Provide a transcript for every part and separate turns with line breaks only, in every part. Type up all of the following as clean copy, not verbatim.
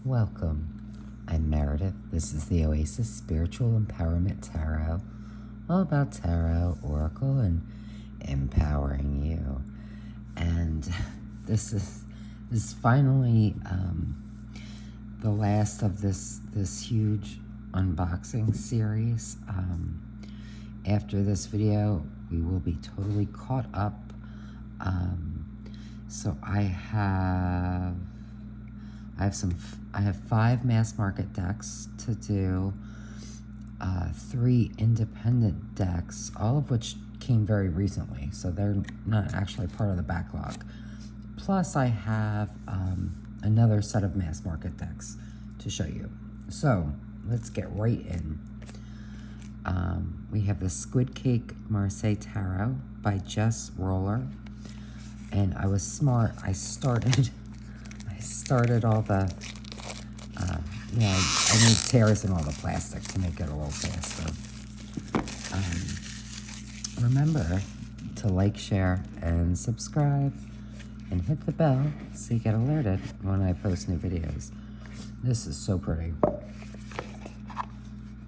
Welcome. I'm Meredith. This is the Oasis Spiritual Empowerment Tarot, all about tarot, oracle, and empowering you. And this is finally the last of this huge unboxing series. After this video, we will be totally caught up. So I have 5 mass market decks to do, 3 independent decks, all of which came very recently, so they're not actually part of the backlog. Plus I have another set of mass market decks to show you. So let's get right in. We have the Squid Cake Mars Tarot by Jess Roller, and I was smart. I started all the, I made tears in all the plastic to make it a little faster. Remember to like, share, and subscribe, and hit the bell so you get alerted when I post new videos. This is so pretty.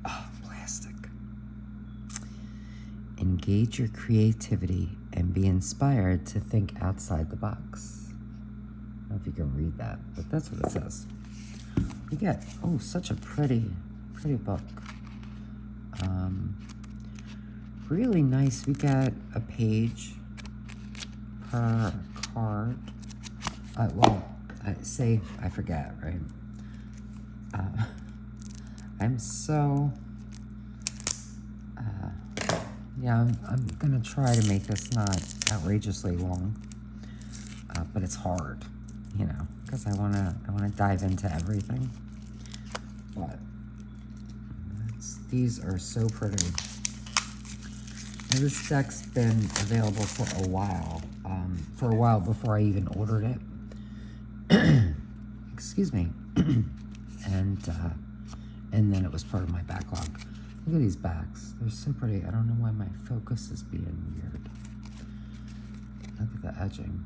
Oh, plastic. Engage your creativity and be inspired to think outside the box. I don't know if you can read that, but that's what it says. We get, oh, such a pretty book. Really nice. We got a page per card. I forget, right? I'm so, I'm gonna try to make this not outrageously long, but it's hard, because I wanna dive into everything. But these are so pretty. Now, this deck's been available for a while before I even ordered it. Excuse me. And then it was part of my backlog. Look at these backs. They're so pretty. I don't know why my focus is being weird. Look at the edging.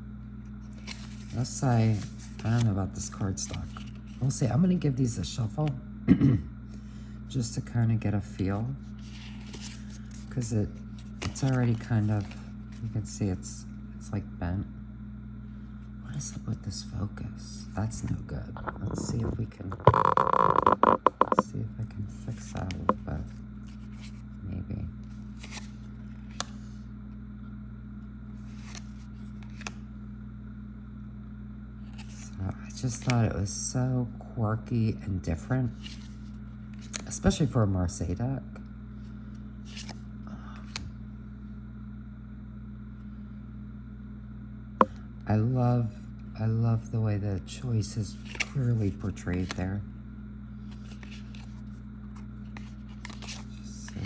I don't know about this cardstock. We'll see. I'm going to give these a shuffle just to kind of get a feel, because it's already kind of, you can see it's like bent. What is up with this focus? That's no good. Let's see if I can fix that a little bit. Maybe. So I just thought it was so quirky and different, especially for a Marseilles deck. I love the way the choice is clearly portrayed there. Just see.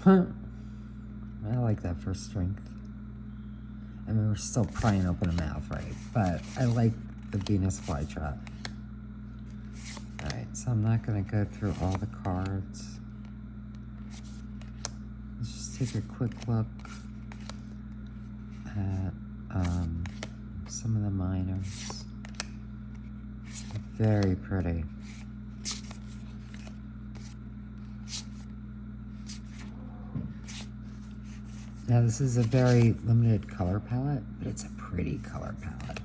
I like that for strength. I mean, we're still prying open a mouth, right? But I like the Venus flytrap. Alright, so I'm not going to go through all the cards. Let's just take a quick look at some of the minors. Very pretty. Now, this is a very limited color palette, but it's a pretty color palette.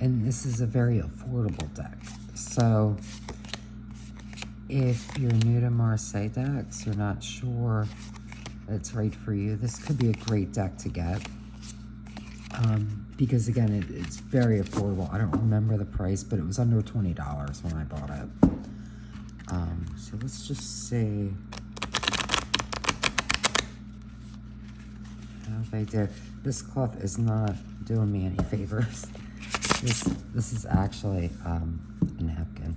And this is a very affordable deck. So if you're new to Marseille decks, you're not sure that it's right for you, this could be a great deck to get. Because again, it's very affordable. I don't remember the price, but it was under $20 when I bought it. So let's just see how they did. This cloth is not doing me any favors. This is actually a napkin.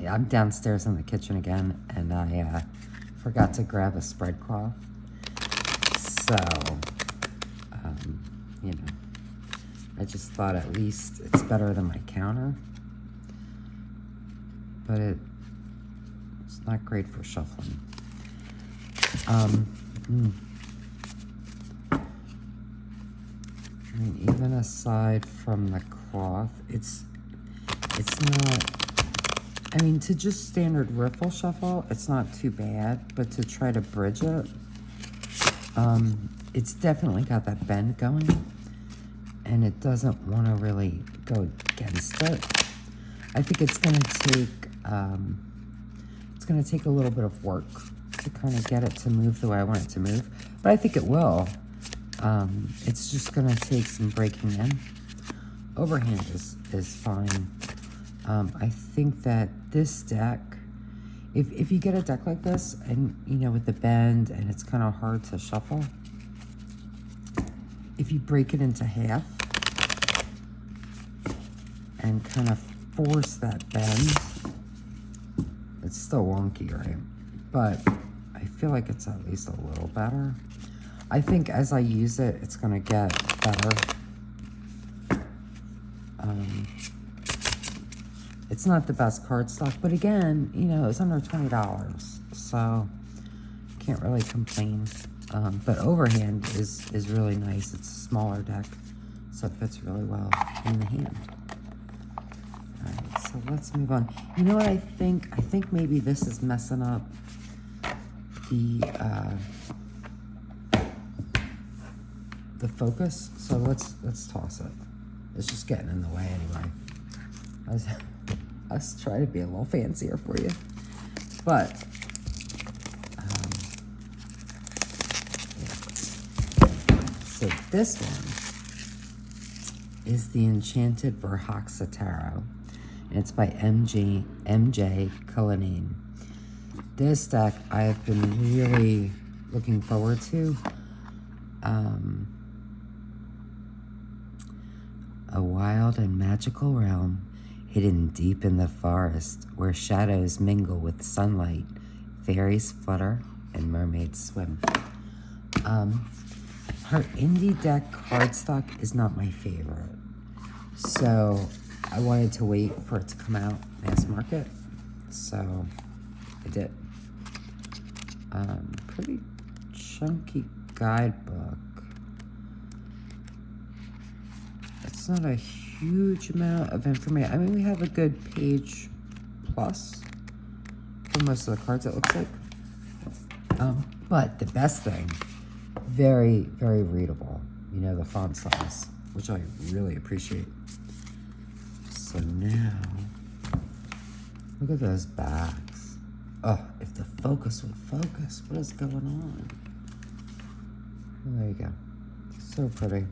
I'm downstairs in the kitchen again, and I forgot to grab a spread cloth. So, you know, I just thought at least it's better than my counter. But it's not great for shuffling. I mean, even aside from the cloth, it's not, I mean, to just standard riffle shuffle, it's not too bad, but to try to bridge it, it's definitely got that bend going, and it doesn't want to really go against it. I think it's going to take a little bit of work to kind of get it to move the way I want it to move, but I think it will. It's just going to take some breaking in. Overhand is fine. I think that this deck, if you get a deck like this, and you know, with the bend, and it's kind of hard to shuffle, if you break it into half and kind of force that bend, it's still wonky, right? But I feel like it's at least a little better. I think as I use it, it's going to get better. It's not the best cardstock, but again, you know, it's under $20, so can't really complain. But Overhand is really nice. It's a smaller deck, so it fits really well in the hand. All right, so let's move on. You know what I think? I think maybe this is messing up the focus. So let's toss it. It's just getting in the way anyway. I was trying to be a little fancier for you, but yeah. So this one is the Enchanted Haxa Tarot, and it's by MJ Cullinane. This deck I have been really looking forward to. A wild and magical realm hidden deep in the forest where shadows mingle with sunlight, fairies flutter, and mermaids swim. Her indie deck cardstock is not my favorite, so I wanted to wait for it to come out mass market, so I did. Pretty chunky guidebook. It's not a huge amount of information. I mean, we have a good page plus for most of the cards, it looks like. But the best thing, very, very readable. You know, the font size, which I really appreciate. So now, look at those backs. Oh, if the focus would focus, what is going on? Oh, there you go. So pretty.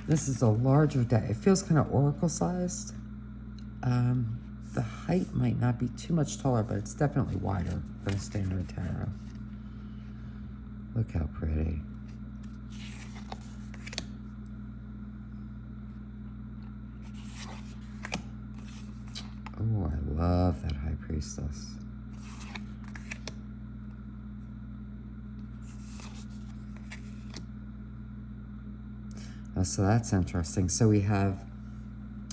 This is a larger deck. It feels kind of oracle sized. The height might not be too much taller, but it's definitely wider than a standard tarot. Look how pretty. Oh, I love that High Priestess. Oh, so that's interesting. So we have,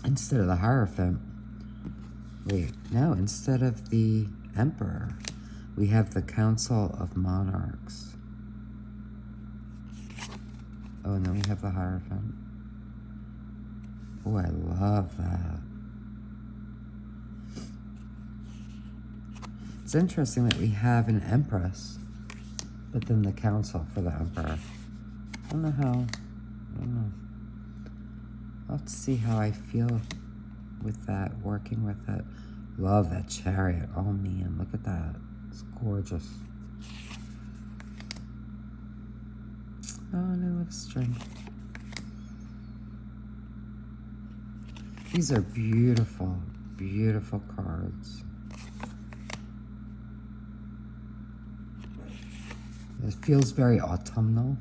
instead of the Hierophant, instead of the Emperor, we have the Council of Monarchs. Oh, and then we have the Hierophant. Oh, I love that. It's interesting that we have an Empress, but then the Council for the Emperor. I don't know. I'll have to see how I feel with that, working with it. Love that Chariot. Oh man, look at that. It's gorgeous. Oh, and I love strength. These are beautiful, beautiful cards. It feels very autumnal,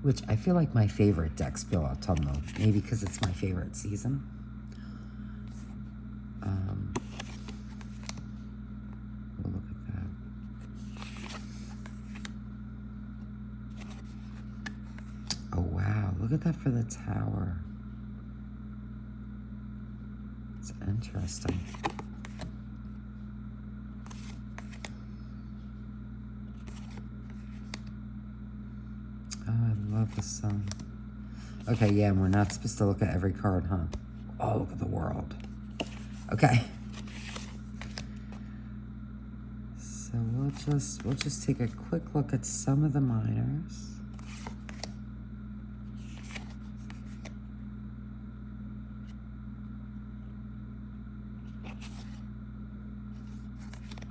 which I feel like my favorite decks feel autumnal. Maybe because it's my favorite season. Oh, look at that. Oh, wow. Look at that for the Tower. It's interesting. Oh, I love the sun. Okay, yeah, and we're not supposed to look at every card, huh? Oh, look at the world. Okay. So we'll just take a quick look at some of the minors.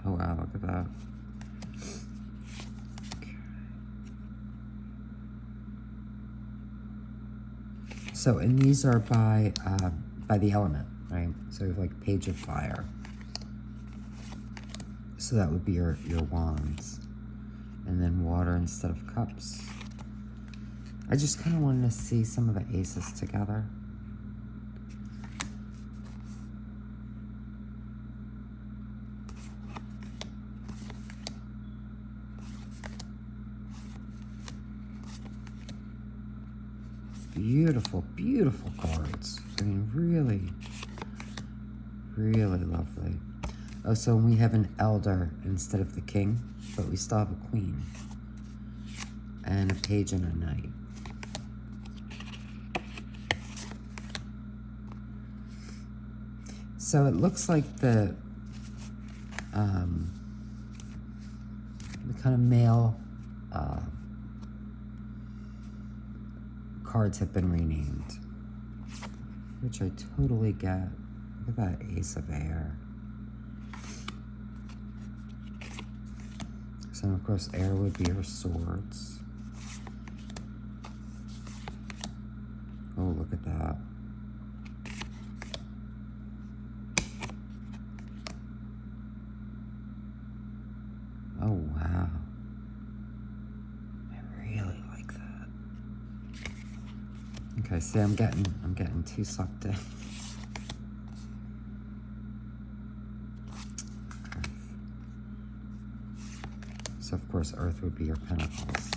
Oh wow, look at that. Okay. So, and these are by the element, right? So we have like Page of Fire. So that would be your wands. And then water instead of cups. I just kind of wanted to see some of the aces together. Beautiful, beautiful cards. I mean, really, really lovely. Oh, so we have an elder instead of the king, but we still have a queen. And a page and a knight. So it looks like the kind of male cards have been renamed, which I totally get. Look at that Ace of Air. So of course air would be your swords. Oh, look at that. Oh wow. I really like that. Okay, see, I'm getting too sucked in. Okay. So of course Earth would be your pentacles.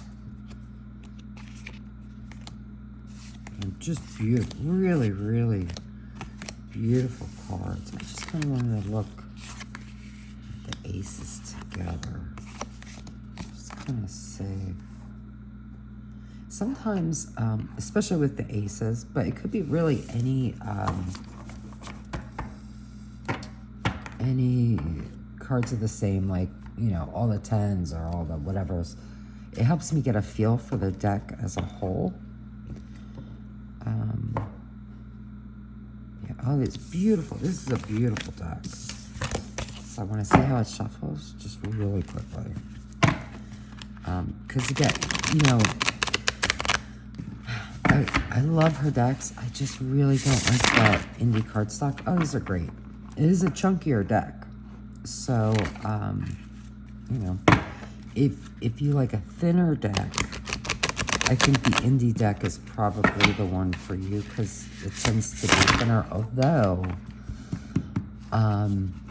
And just beautiful, really, really beautiful cards. I just kind of wanted to look at the aces together. Just kind of say. Sometimes, especially with the aces, but it could be really any cards of the same, like, you know, all the 10s or all the whatevers. It helps me get a feel for the deck as a whole. Yeah, oh, it's beautiful. This is a beautiful deck. So I want to see how it shuffles just really quickly. Because again, you know, I love her decks. I just really don't like that indie cardstock. Oh, these are great. It is a chunkier deck. So, you know, if you like a thinner deck, I think the indie deck is probably the one for you because it tends to be thinner. Although,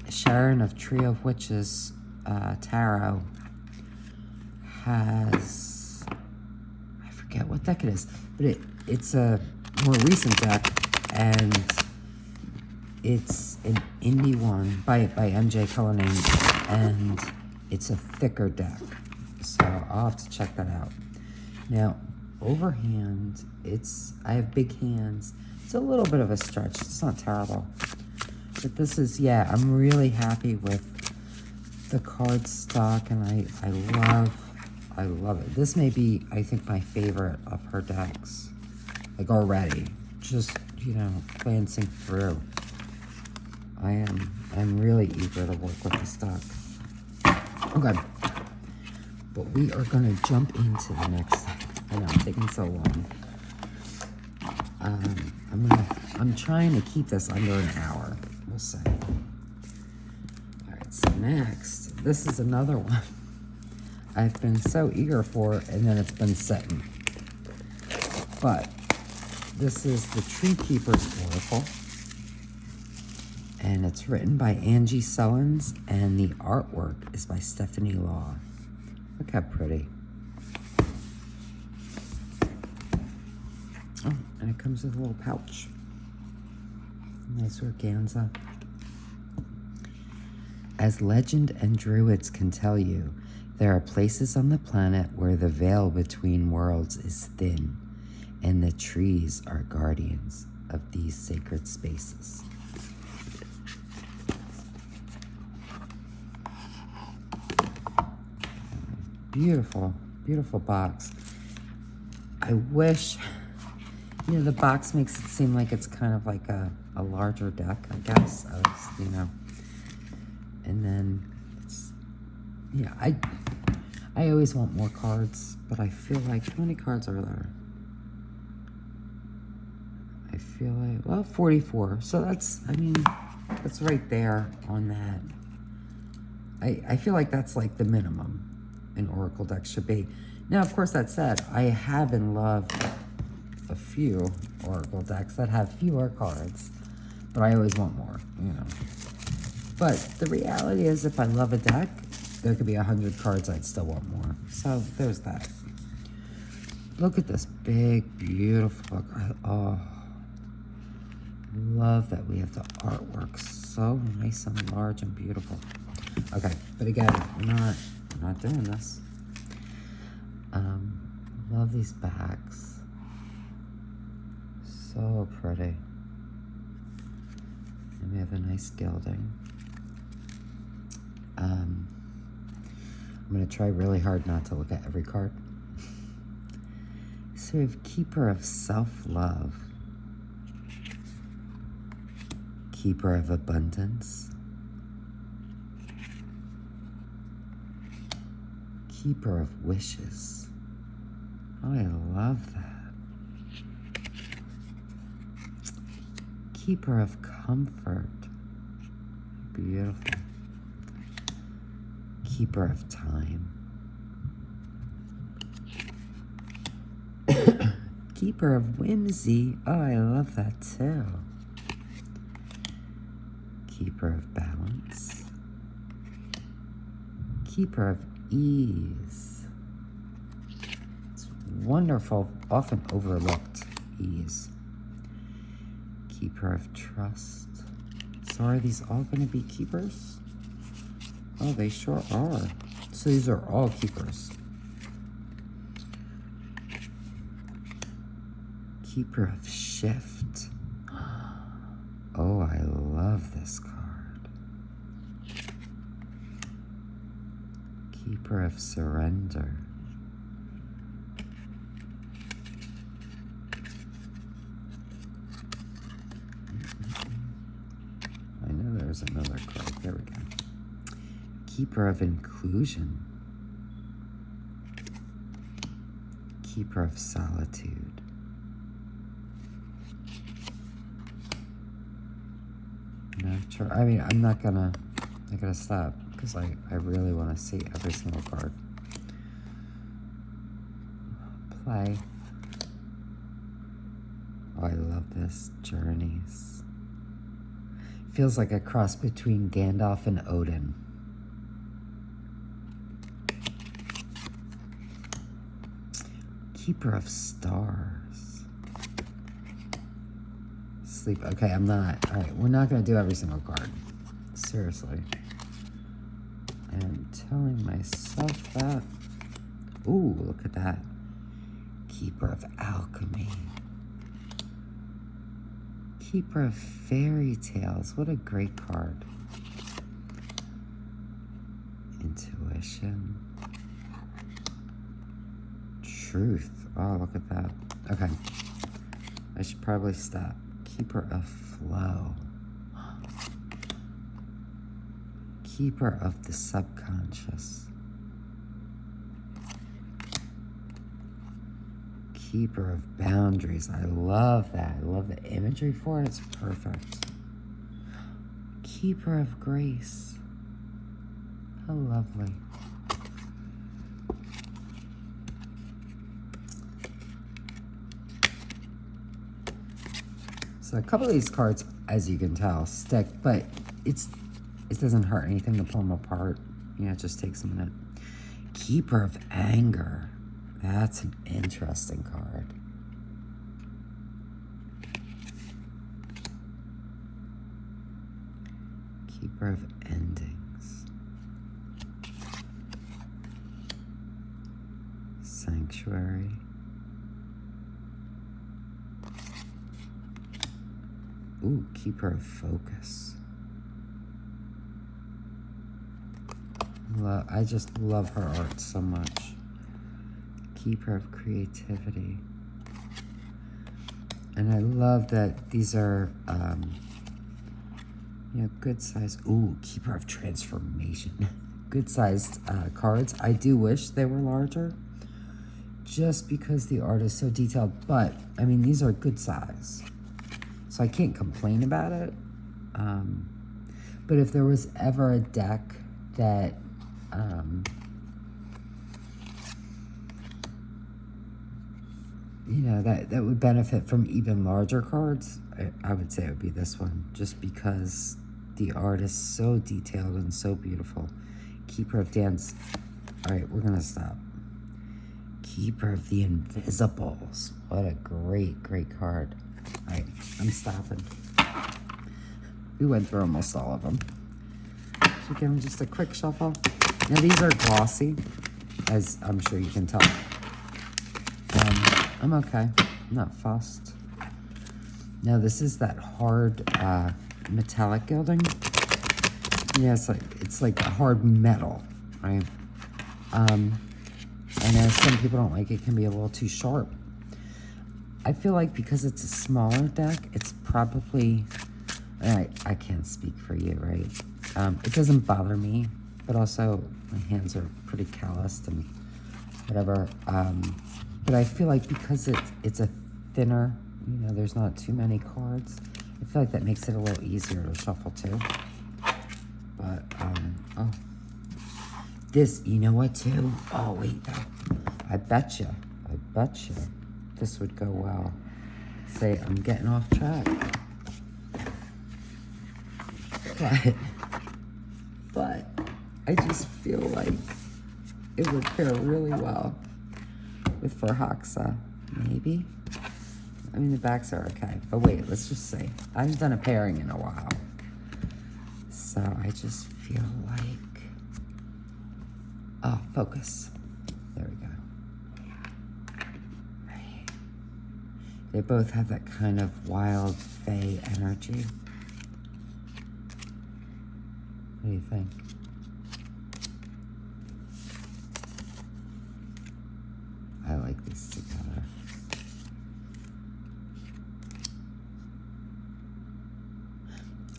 Sharon of Trio of Witches Tarot has, I forget what deck it is, but it's a more recent deck, and it's an indie one by MJ Cullinan, and it's a thicker deck. So I'll have to check that out. Now, overhand, I have big hands. It's a little bit of a stretch. It's not terrible. But this is, yeah, I'm really happy with the card stock, and I love it. This may be, I think, my favorite of her decks. Like, already. Just, you know, glancing through. I'm really eager to work with this deck. Okay. But we are going to jump into the next thing. I know, it's taking so long. I'm trying to keep this under an hour. We'll see. All right, so next, this is another one I've been so eager for, and then it's been sitting. But this is the Treekeeper's Oracle, and it's written by Angie Sullins, and the artwork is by Stephanie Law. Look how pretty. Oh, and it comes with a little pouch. Nice organza. As legend and druids can tell you, there are places on the planet where the veil between worlds is thin, and the trees are guardians of these sacred spaces. Beautiful, beautiful box. I wish, you know, the box makes it seem like it's kind of like a larger deck, I guess, you know. And then it's, yeah, I always want more cards, but I feel like, how many cards are there? I feel like, well, 44. So that's, I mean, that's right there on that. I feel like that's like the minimum an Oracle deck should be. Now, of course, that said, I have in love a few Oracle decks that have fewer cards, but I always want more, you know. But the reality is, if I love a deck, there could be 100 cards, I'd still want more. So there's that. Look at this big, beautiful book. Oh, love that we have the artwork so nice and large and beautiful. Okay, but again, I'm not doing this. Love these backs. So pretty. And we have a nice gilding. I'm going to try really hard not to look at every card. So we have Keeper of Self-Love. Keeper of Abundance. Keeper of Wishes. Oh, I love that. Keeper of Comfort. Beautiful. Keeper of Time. Keeper of Whimsy. Oh, I love that too. Keeper of Balance. Keeper of Ease. It's wonderful, often overlooked ease. Keeper of Trust. So are these all going to be keepers? Oh, they sure are. So these are all keepers. Keeper of Shift. Oh, I love this card. Keeper of Surrender. I know there's another card. There we go. Keeper of Inclusion. Keeper of Solitude. I mean, I'm not gonna stop because I really want to see every single card. Play. Oh, I love this. Journeys. Feels like a cross between Gandalf and Odin. Keeper of Stars. Sleep. Okay, I'm not. All right, we're not going to do every single card. Seriously. I'm telling myself that. Ooh, look at that. Keeper of Alchemy. Keeper of Fairy Tales. What a great card. Intuition. Truth. Oh, look at that. Okay. I should probably stop. Keeper of Flow. Keeper of the Subconscious. Keeper of Boundaries. I love that. I love the imagery for it. It's perfect. Keeper of Grace. How lovely. So a couple of these cards, as you can tell, stick, but it doesn't hurt anything to pull them apart. You know, it just takes a minute. Keeper of Anger. That's an interesting card. Keeper of Endings. Sanctuary. Ooh, Keeper of Focus. I just love her art so much. Keeper of Creativity. And I love that these are, you know, good size. Ooh, Keeper of Transformation. Good sized cards. I do wish they were larger, just because the art is so detailed. But, I mean, these are good size, so I can't complain about it. But if there was ever a deck that, you know, that would benefit from even larger cards, I would say it would be this one, just because the art is so detailed and so beautiful. Keeper of Dance. All right, we're gonna stop. Keeper of the Invisibles. What a great, great card. All right, I'm stopping. We went through almost all of them. Should we give them just a quick shuffle? Now these are glossy, as I'm sure you can tell. I'm okay. I'm not fussed. Now this is that hard metallic gilding. Yeah, it's like a hard metal, right? I know some people don't like it. It can be a little too sharp. I feel like because it's a smaller deck, it's probably, I can't speak for you, right? It doesn't bother me, but also my hands are pretty calloused and whatever. But I feel like because it's a thinner, you know, there's not too many cards, I feel like that makes it a little easier to shuffle too. But, oh. This, you know what too? Oh, wait, I bet you this would go well. Say, I'm getting off track. But I just feel like it would pair really well with Förhäxa, maybe. I mean, the backs are okay, but wait, let's just say I haven't done a pairing in a while, so I just feel like, oh, focus. There we go. Right. They both have that kind of wild fae energy. What do you think? I like these together.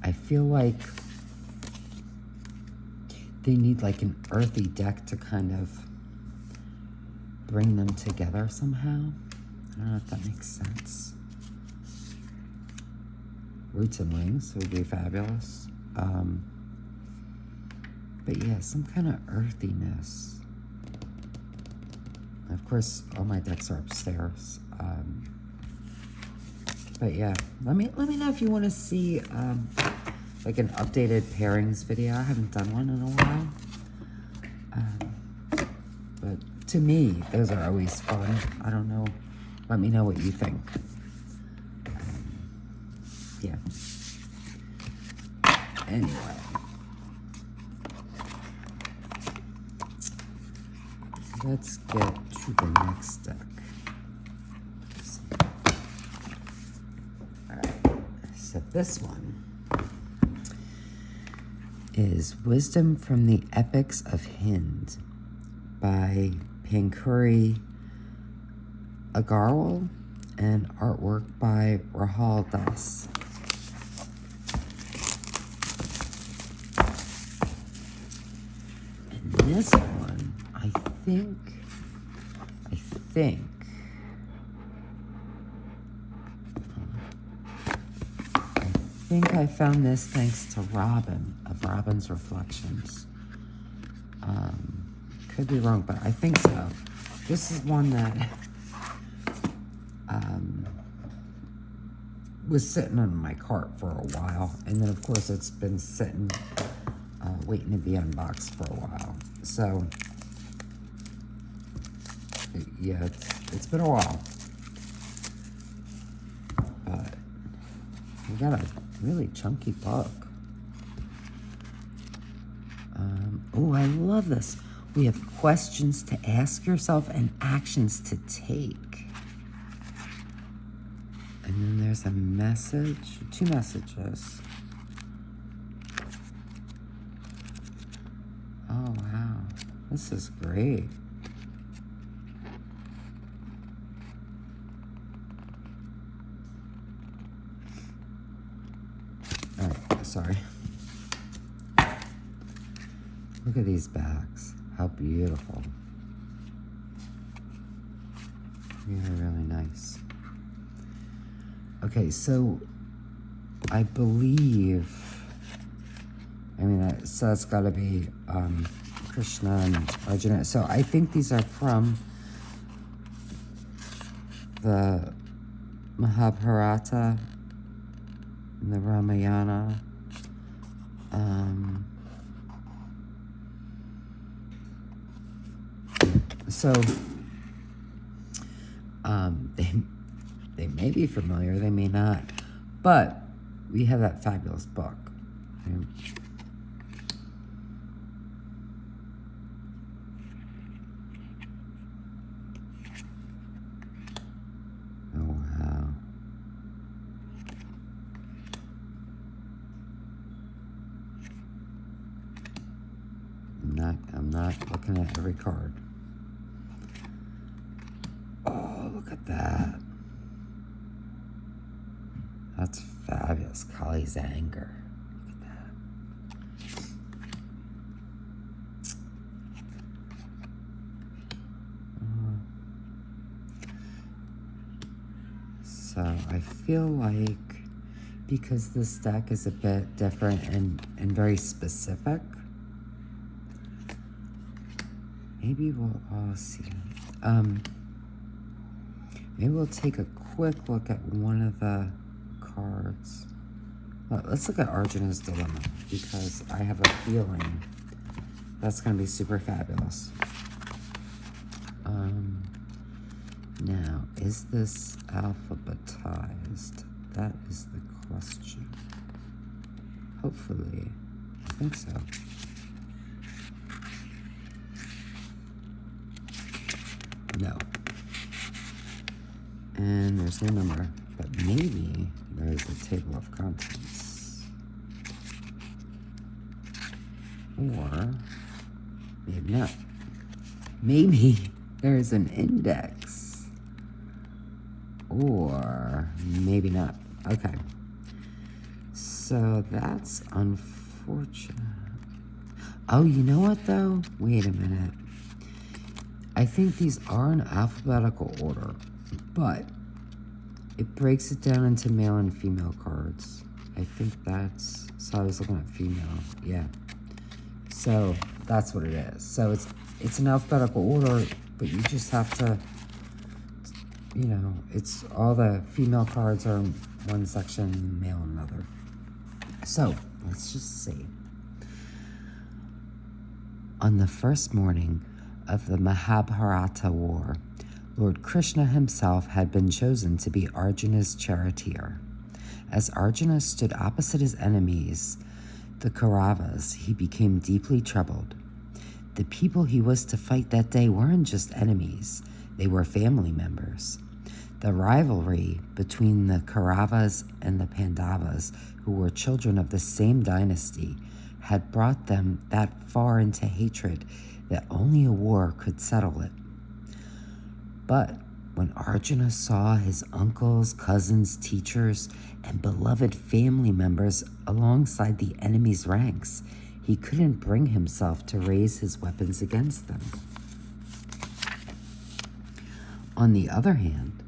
I feel like they need like an earthy deck to kind of bring them together somehow. I don't know if that makes sense. Roots and Wings would be fabulous. But yeah, some kind of earthiness. Of course, all my decks are upstairs. But yeah, let me know if you want to see like an updated pairings video. I haven't done one in a while. But to me, those are always fun. I don't know. Let me know what you think. Yeah. Anyway. Let's get to the next deck. Alright, so this one is Wisdom from the Epics of Hind by Pankuri Agarwal and artwork by Rahul Das. And this one, I think I found this thanks to Robin of Robin's Reflections. Could be wrong, but I think so. This is one that was sitting in my cart for a while, and then of course it's been sitting waiting to be unboxed for a while. So yeah, it's been a while, but we got a really chunky book. Oh, I love this. We have questions to ask yourself and actions to take. And then there's a message, 2 messages. Oh, wow. This is great. All right, sorry. Look at these bags. How beautiful. Really, really nice. Okay, so I believe, so that's got to be Krishna and Arjuna. So I think these are from the Mahabharata and the Ramayana. So they may be familiar, they may not, but we have that fabulous book. Right? Oh, wow. I'm not looking at every card. Oh, look at that. That's fabulous. Kali's anger. Look at that. So I feel like because this deck is a bit different and very specific, maybe we'll all see. Maybe we'll take a quick look at one of the cards. Let's look at Arjuna's dilemma, because I have a feeling that's going to be super fabulous. Now, is this alphabetized? That is the question. Hopefully. I think so. No. And there's no number, but maybe there's a table of contents. Or maybe not. Maybe there's an index. Or maybe not. Okay. So that's unfortunate. Oh, you know what though? Wait a minute. I think these are in alphabetical order, but it breaks it down into male and female cards. I think that's, so I was looking at female, yeah. So that's what it is. So it's an alphabetical order, but you just have to, you know, it's all the female cards are in one section, male in another. So let's just see. On the first morning of the Mahabharata war, Lord Krishna himself had been chosen to be Arjuna's charioteer. As Arjuna stood opposite his enemies, the Kauravas, he became deeply troubled. The people he was to fight that day weren't just enemies, they were family members. The rivalry between the Kauravas and the Pandavas, who were children of the same dynasty, had brought them that far into hatred that only a war could settle it. But when Arjuna saw his uncles, cousins, teachers, and beloved family members alongside the enemy's ranks, he couldn't bring himself to raise his weapons against them. On the other hand,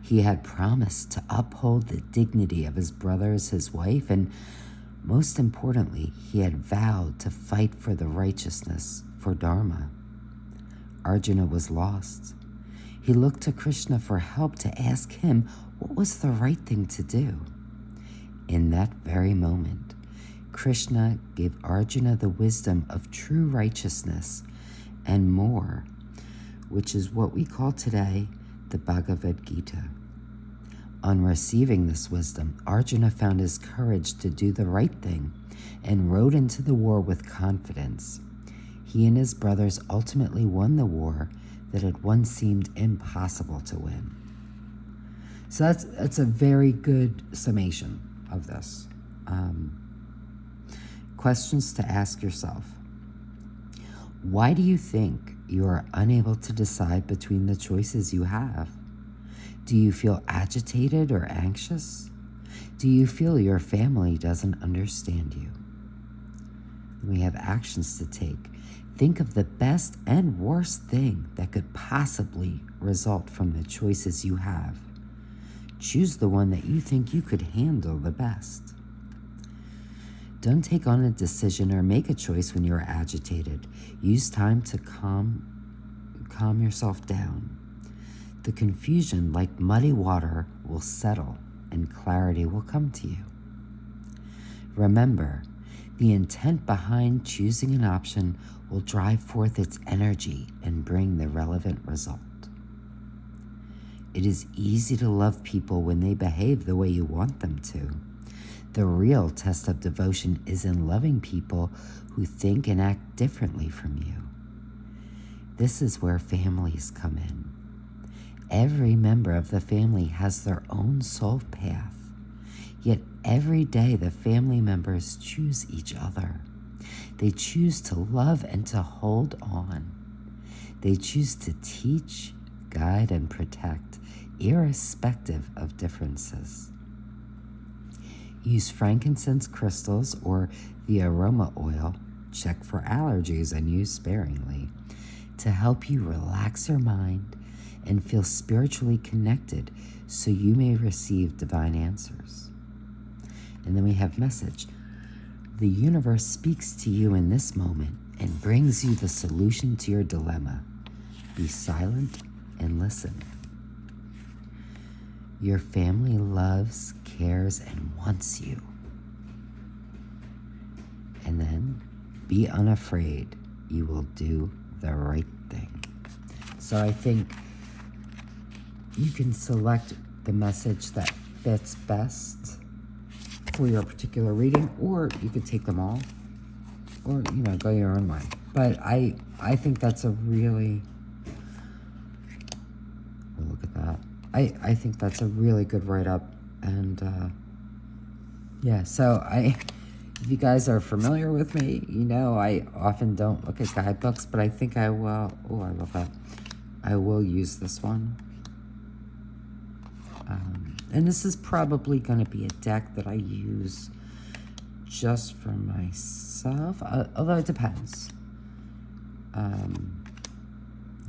he had promised to uphold the dignity of his brothers, his wife, and most importantly, he had vowed to fight for the righteousness, for Dharma. Arjuna was lost. He looked to Krishna for help to ask him what was the right thing to do. In that very moment, Krishna gave Arjuna the wisdom of true righteousness and more, which is what we call today the Bhagavad Gita. On receiving this wisdom, Arjuna found his courage to do the right thing and rode into the war with confidence. He and his brothers ultimately won the war that had once seemed impossible to win. So that's a very good summation of this. Questions to ask yourself. Why do you think you are unable to decide between the choices you have? Do you feel agitated or anxious? Do you feel your family doesn't understand you? We have actions to take. Think of the best and worst thing that could possibly result from the choices you have. Choose the one that you think you could handle the best. Don't take on a decision or make a choice when you're agitated. Use time to calm yourself down. The confusion, like muddy water, will settle and clarity will come to you. Remember, the intent behind choosing an option will drive forth its energy and bring the relevant result. It is easy to love people when they behave the way you want them to. The real test of devotion is in loving people who think and act differently from you. This is where families come in. Every member of the family has their own soul path, yet every day the family members choose each other. They choose to love and to hold on. They choose to teach, guide, and protect, irrespective of differences. Use frankincense crystals or the aroma oil, check for allergies and use sparingly, to help you relax your mind and feel spiritually connected so you may receive divine answers. And then we have message. The universe speaks to you in this moment and brings you the solution to your dilemma. Be silent and listen. Your family loves, cares, and wants you. And then be unafraid. You will do the right thing. So I think you can select the message that fits best for your particular reading, or you could take them all, or, go your own way. But I think that's a really, look at that. I think that's a really good write-up, and so if you guys are familiar with me, I often don't look at guidebooks, but I think I will. Oh, I love that. I will use this one. And this is probably going to be a deck that I use just for myself, although it depends.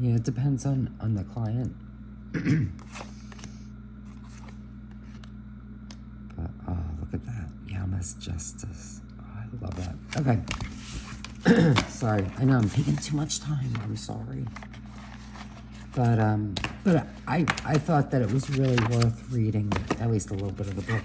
It depends on the client. But, look at that. Yama's Justice. Oh, I love that. Okay. Sorry. I know I'm taking too much time. I'm sorry. But I thought that it was really worth reading at least a little bit of the book.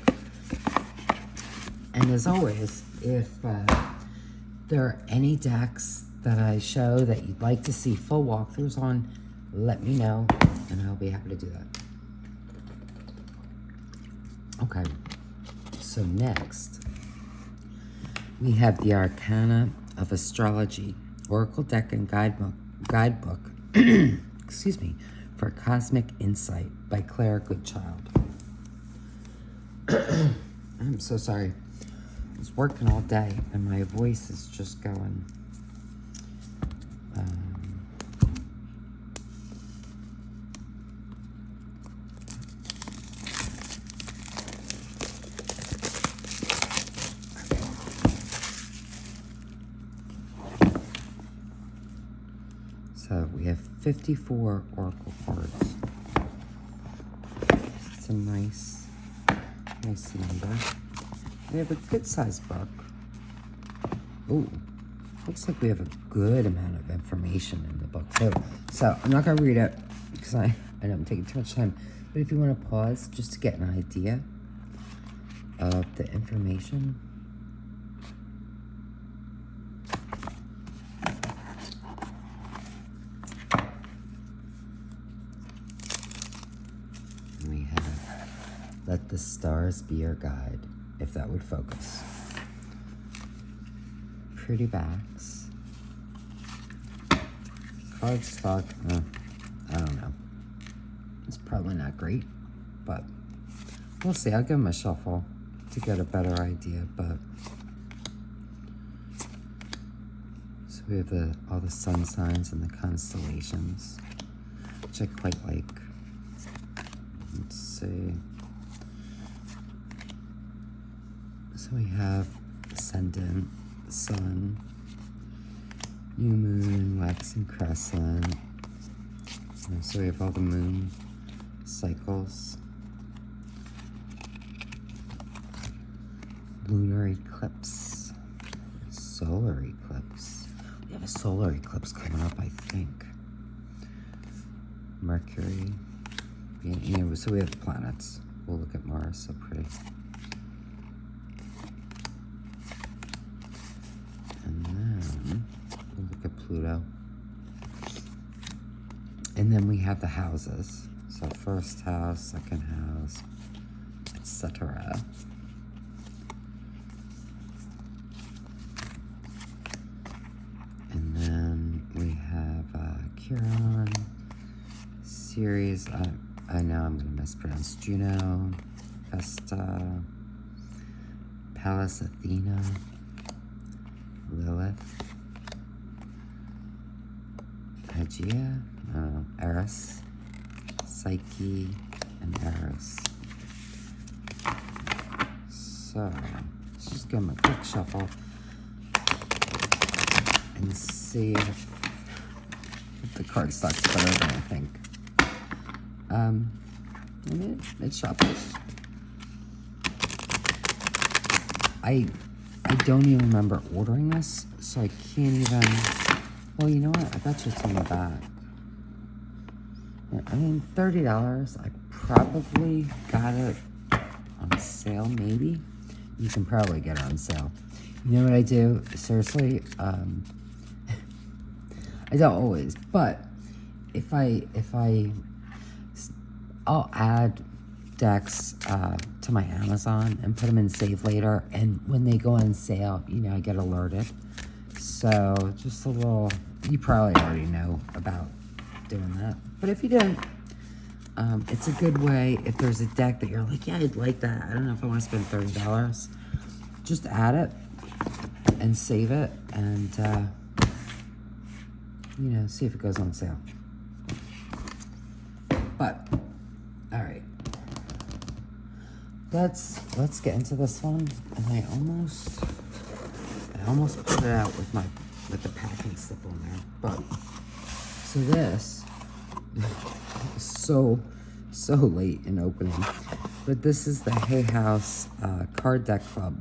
And as always, if there are any decks that I show that you'd like to see full walkthroughs on, let me know, and I'll be happy to do that. Okay, so next, we have the Arcana of Astrology, Oracle deck and Guidebook, excuse me, for Cosmic Insight by Claire Goodchild. I'm so sorry. I was working all day and my voice is just going. So we have 54 Oracle cards. It's a nice number. We have a good sized book. Ooh, looks like we have a good amount of information in the book too. So I'm not gonna read it because I know I'm taking too much time. But if you want to pause just to get an idea of the information. We have Let the Stars Be Your Guide, if that would focus. Pretty backs. cardstock, I don't know. It's probably not great, but we'll see. I'll give them a shuffle to get a better idea, but so we have all the sun signs and the constellations, which I quite like. Let's see. So we have ascendant, sun, new moon, waxing crescent. So we have all the moon cycles. Lunar eclipse, solar eclipse. We have a solar eclipse coming up, I think. Mercury. Yeah, so we have planets. We'll look at Mars, so pretty. And then we'll look at Pluto. And then we have the houses. So first house, second house, etc. And then we have Chiron, Ceres, I know I'm going to mispronounce, Juno, Vesta, Pallas Athena, Lilith, Hygieia, Eris, Psyche, and Eris. So, let's just give them a quick shuffle and see if the cardstock's better than I think. I mean, it shuffles. I don't even remember ordering this, so I can't even. Well, you know what? I bet you it's on the back. I mean, $30. I probably got it on sale, maybe. You can probably get it on sale. You know what I do? Seriously, I don't always, but I'll add decks to my Amazon and put them in save later, and when they go on sale, you know, I get alerted. So just a little, you probably already know about doing that, but if you didn't, it's a good way. If there's a deck that you're like, yeah, I'd like that, I don't know if I want to spend $30, just add it and save it, and you know, see if it goes on sale. But all right, let's get into this one. And I almost put it out with the packing slip on there, but so this is so late in opening, but this is the Hay House card deck club.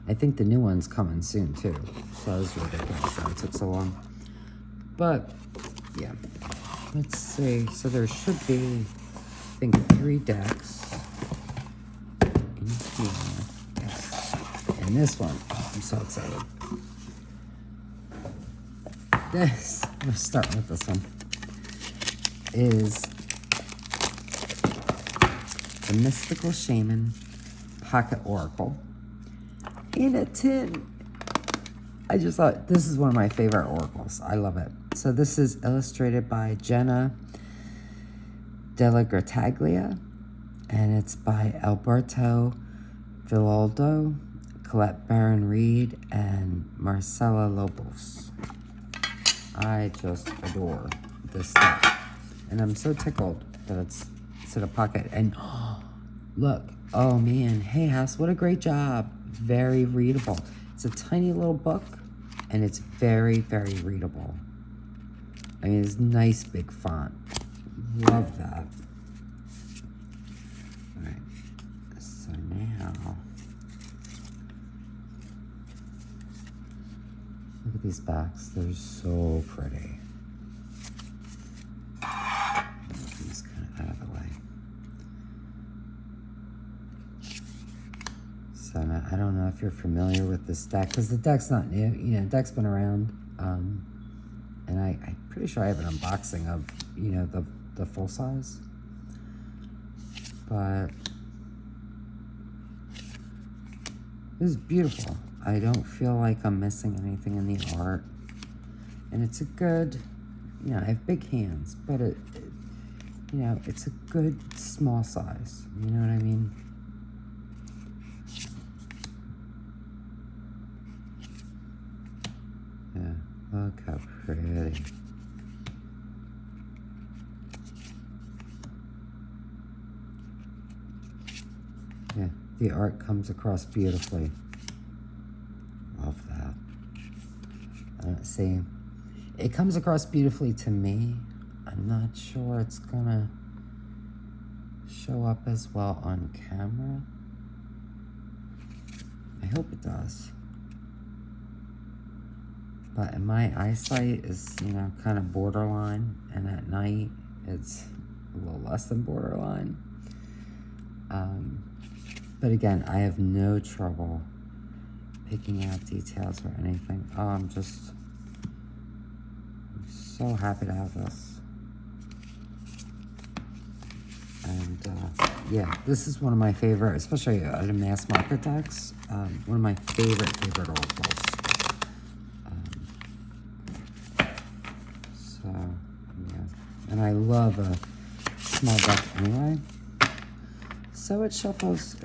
I think the new one's coming soon too, so that was ridiculous that it took so long. But yeah, let's see. So there should be, I think, 3 decks in here. Yes. And this one, I'm so excited. We're starting with this one, is the Mystical Shaman Pocket Oracle in a tin. I just thought this is one of my favorite oracles. I love it. So this is illustrated by Jenna Della Grataglia, and it's by Alberto Villaldo, Colette Barron-Reed, and Marcella Lobos. I just adore this stuff, and I'm so tickled that it's in a pocket. And look, oh man, Hay House, what a great job. Very readable. It's a tiny little book, and it's very, very readable. I mean, it's nice big font. Love that. All right, so now, look at these backs. They're so pretty. Move these kind of out of the way. So now, I don't know if you're familiar with this deck, because the deck's not new. You know, the deck's been around. And I'm pretty sure I have an unboxing of, you know, the full size. But this is beautiful. I don't feel like I'm missing anything in the art. And it's a good, you know, I have big hands, but you know, it's a good small size. You know what I mean? Yeah, look how pretty. Yeah, the art comes across beautifully. Love that. See, it comes across beautifully to me. I'm not sure it's gonna show up as well on camera. I hope it does. But my eyesight is, you know, kind of borderline, and at night it's a little less than borderline. But again, I have no trouble picking out details or anything. Oh, I'm so happy to have this. And yeah, this is one of my favorite, especially at a mass market decks, one of my favorite oracles. So yeah, and I love a small deck anyway. So it shuffles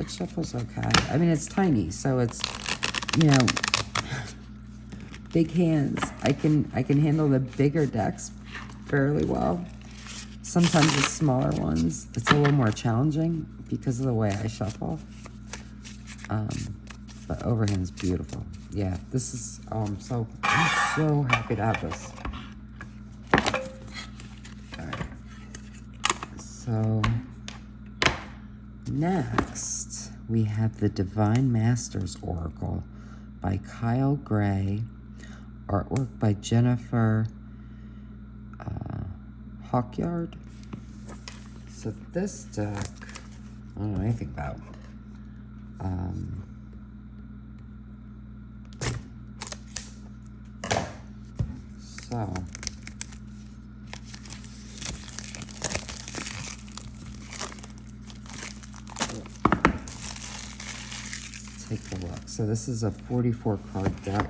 okay. I mean, it's tiny, so it's, you know, big hands. I can handle the bigger decks fairly well. Sometimes the smaller ones, it's a little more challenging because of the way I shuffle. But overhand's beautiful. Yeah, this is, I'm so happy to have this. All right. So next we have the Divine Masters Oracle by Kyle Gray, artwork by Jennifer Hawkyard. So this deck, I don't know anything about. So take a look. So this is a 44 card deck.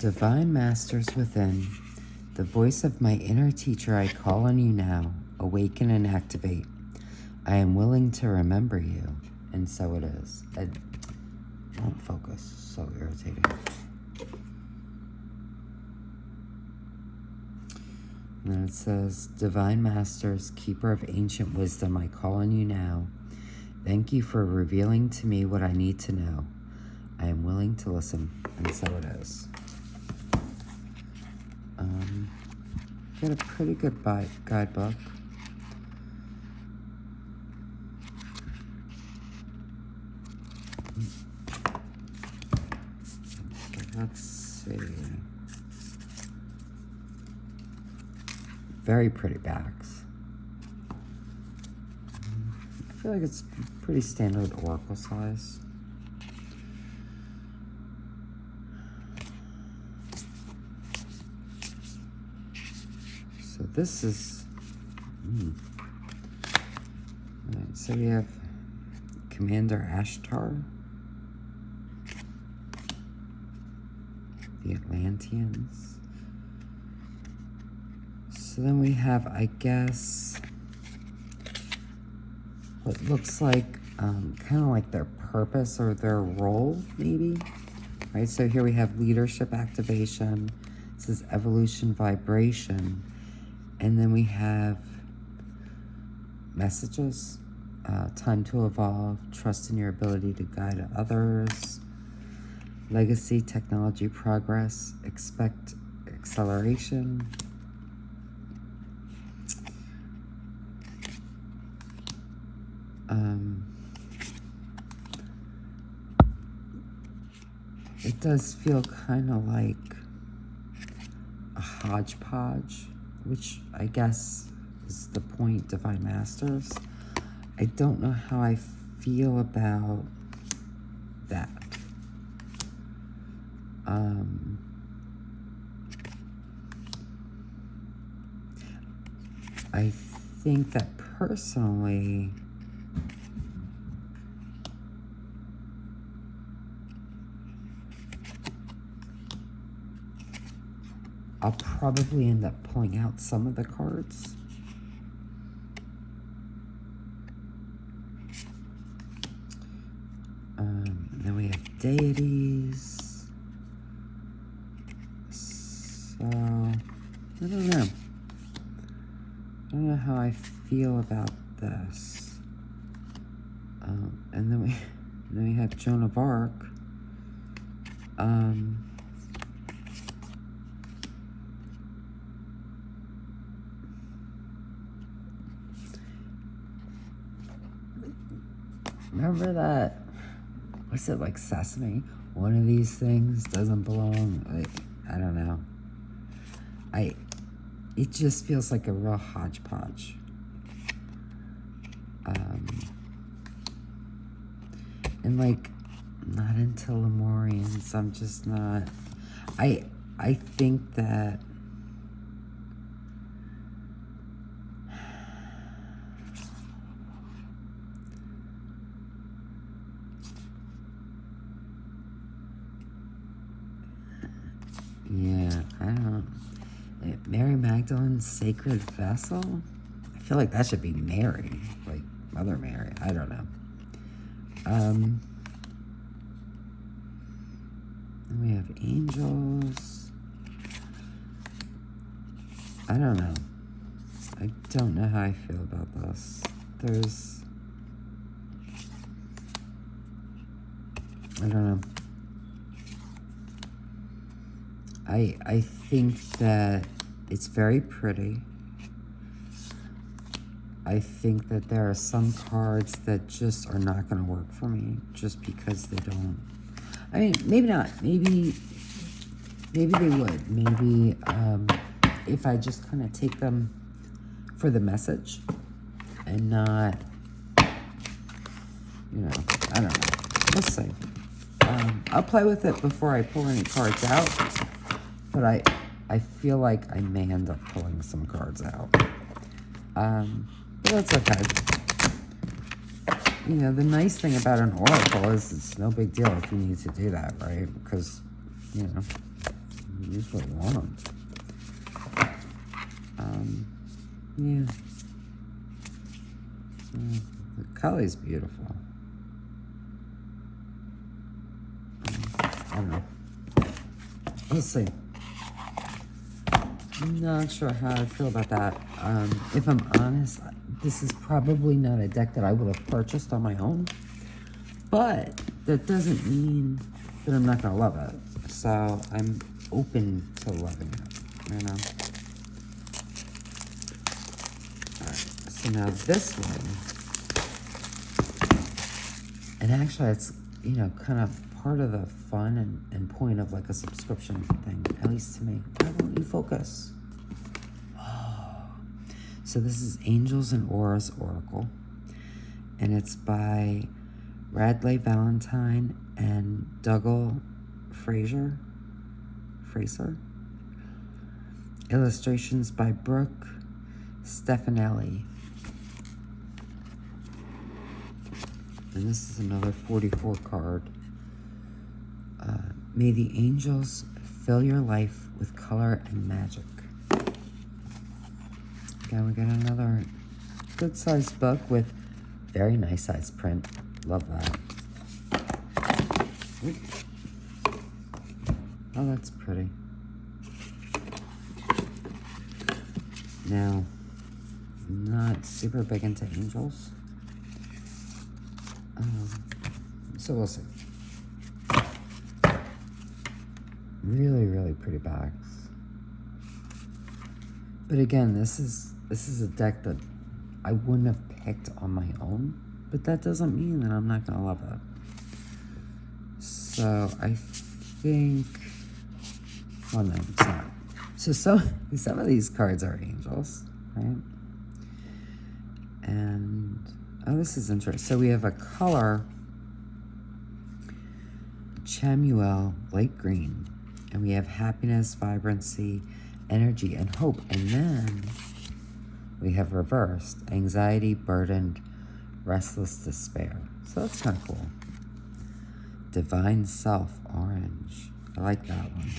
Divine Masters within, the voice of my inner teacher, I call on you now. Awaken and activate. I am willing to remember you, and so it is. I won't focus. So irritating. And then it says, Divine Masters, keeper of ancient wisdom, I call on you now. Thank you for revealing to me what I need to know. I am willing to listen, and so it is. Get a pretty good guidebook. So let's see. Very pretty backs. I feel like it's pretty standard oracle size. So this is, all right, so we have Commander Ashtar, the Atlanteans. So then we have, I guess, what looks like kind of like their purpose or their role, maybe. Right, so here we have leadership activation. It says evolution vibration. And then we have messages, time to evolve, trust in your ability to guide others, legacy, technology, progress, expect acceleration. It does feel kind of like a hodgepodge, which I guess is the point, Divine Masters. I don't know how I feel about that. I think that personally, I'll probably end up pulling out some of the cards. Then we have deities. So, I don't know. I don't know how I feel about this. And then we have Joan of Arc. Remember that? What's it, like Sesame? One of these things doesn't belong. Like, I don't know. It just feels like a real hodgepodge. And like, not into Lemurians. I'm just not. I think that yeah, I don't. Mary Magdalene's Sacred Vessel? I feel like that should be Mary, like Mother Mary. I don't know. Then we have angels. I don't know. I don't know how I feel about this. I don't know. I think that it's very pretty. I think that there are some cards that just are not going to work for me just because they don't. I mean, maybe not. Maybe they would. Maybe if I just kind of take them for the message and not, you know, I don't know. Let's see. I'll play with it before I pull any cards out. But I feel like I may end up pulling some cards out. But that's okay. You know, the nice thing about an oracle is it's no big deal if you need to do that, right? Because, you know, you usually want them. Yeah. The color's beautiful. I don't know. Let's see. I'm not sure how I feel about that. If I'm honest, this is probably not a deck that I would have purchased on my own. But that doesn't mean that I'm not going to love it. So I'm open to loving it, you know? Alright, so now this one. And actually it's, you know, kind of part of the fun and point of like a subscription thing, at least to me. Why won't you focus? Oh. So this is Angels and Auras Oracle, and it's by Radley Valentine and Dougal Fraser. Illustrations by Brooke Stefanelli. And this is another 44 card. May the angels fill your life with color and magic. Again, we got another good-sized book with very nice size print. Love that. Oop. Oh, that's pretty. Now, I'm not super big into angels. So we'll see. Really, really pretty backs. But again, this is a deck that I wouldn't have picked on my own, but that doesn't mean that I'm not gonna love it. So I think, well, no, it's not. So some of these cards are angels, right? And oh, this is interesting. So we have a color, Chamuel, light green. And we have happiness, vibrancy, energy, and hope. And then we have reversed, anxiety, burdened, restless despair. So that's kind of cool. Divine Self, orange. I like that one.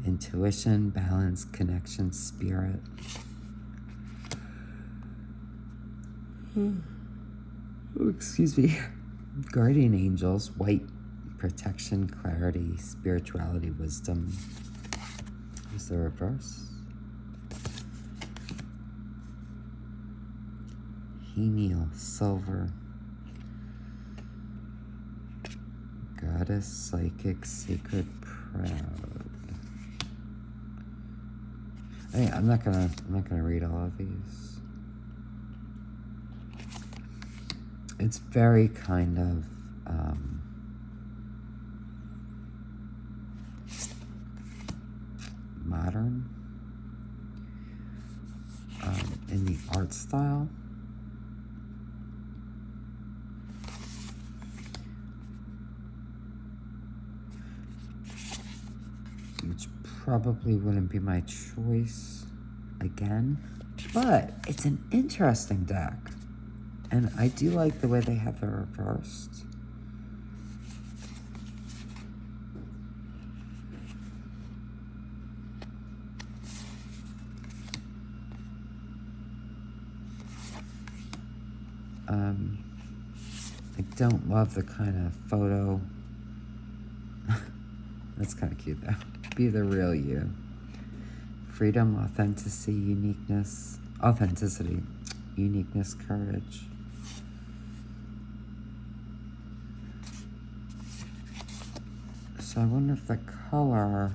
intuition, balance, connection, spirit. Oh, excuse me. Guardian angels, white, protection, clarity, spirituality, wisdom. Is the reverse? Henial, silver. Goddess, psychic, sacred, proud. Hey, I'm not gonna read all of these. It's very kind of modern in the art style. Which probably wouldn't be my choice again, but it's an interesting deck. And I do like the way they have it reversed. I don't love the kind of photo. That's kind of cute though. Be the real you. Freedom, authenticity, uniqueness, courage. So I wonder if the color,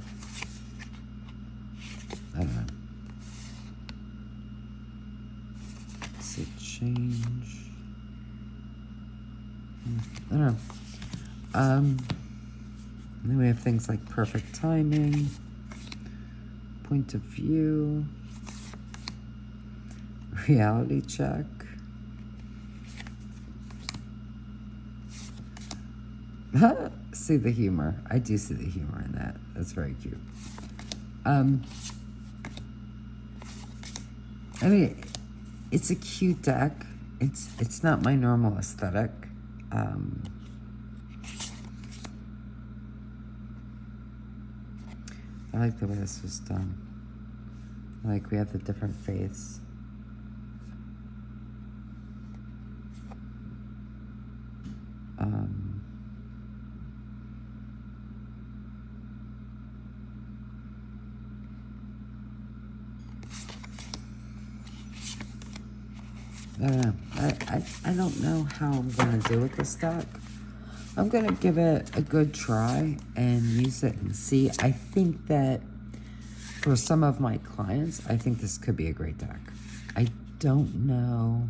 I don't know. Does it change? I don't know. And then we have things like perfect timing, point of view, reality check. See the humor. I do see the humor in that. That's very cute. I mean, it's a cute deck. It's not my normal aesthetic. I like the way this was done. Like we have the different faiths. I don't know how I'm going to do with this deck. I'm going to give it a good try and use it and see. I think that for some of my clients, I think this could be a great deck. I don't know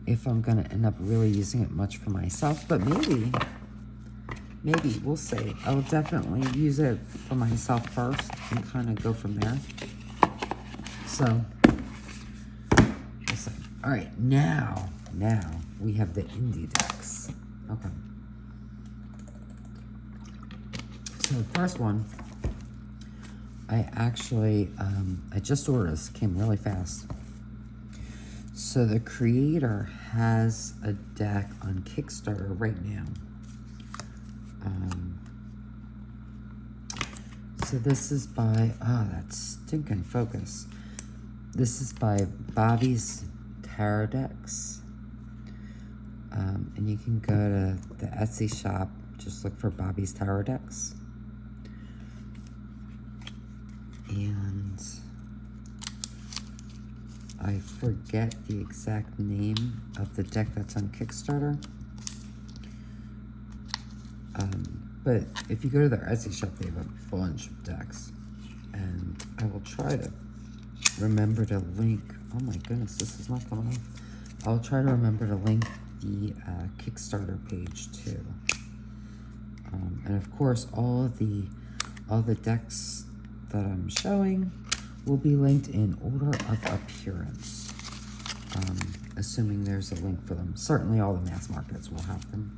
if I'm going to end up really using it much for myself, but maybe, we'll see. I will definitely use it for myself first and kind of go from there. So, we'll see. All right, now we have the indie decks. Okay. So the first one, I actually, I just ordered this, came really fast. So the creator has a deck on Kickstarter right now. So this is by, that stinking focus. This is by Bobby's Tarot Decks. And you can go to the Etsy shop, just look for Bobby's Tarot Decks. And I forget the exact name of the deck that's on Kickstarter. But if you go to their Etsy shop, they have a bunch of decks. And I will try to remember to link. Oh my goodness, this is not coming off. I'll try to remember to link the Kickstarter page too. And of course, all the decks that I'm showing will be linked in order of appearance, assuming there's a link for them. Certainly all the mass markets will have them.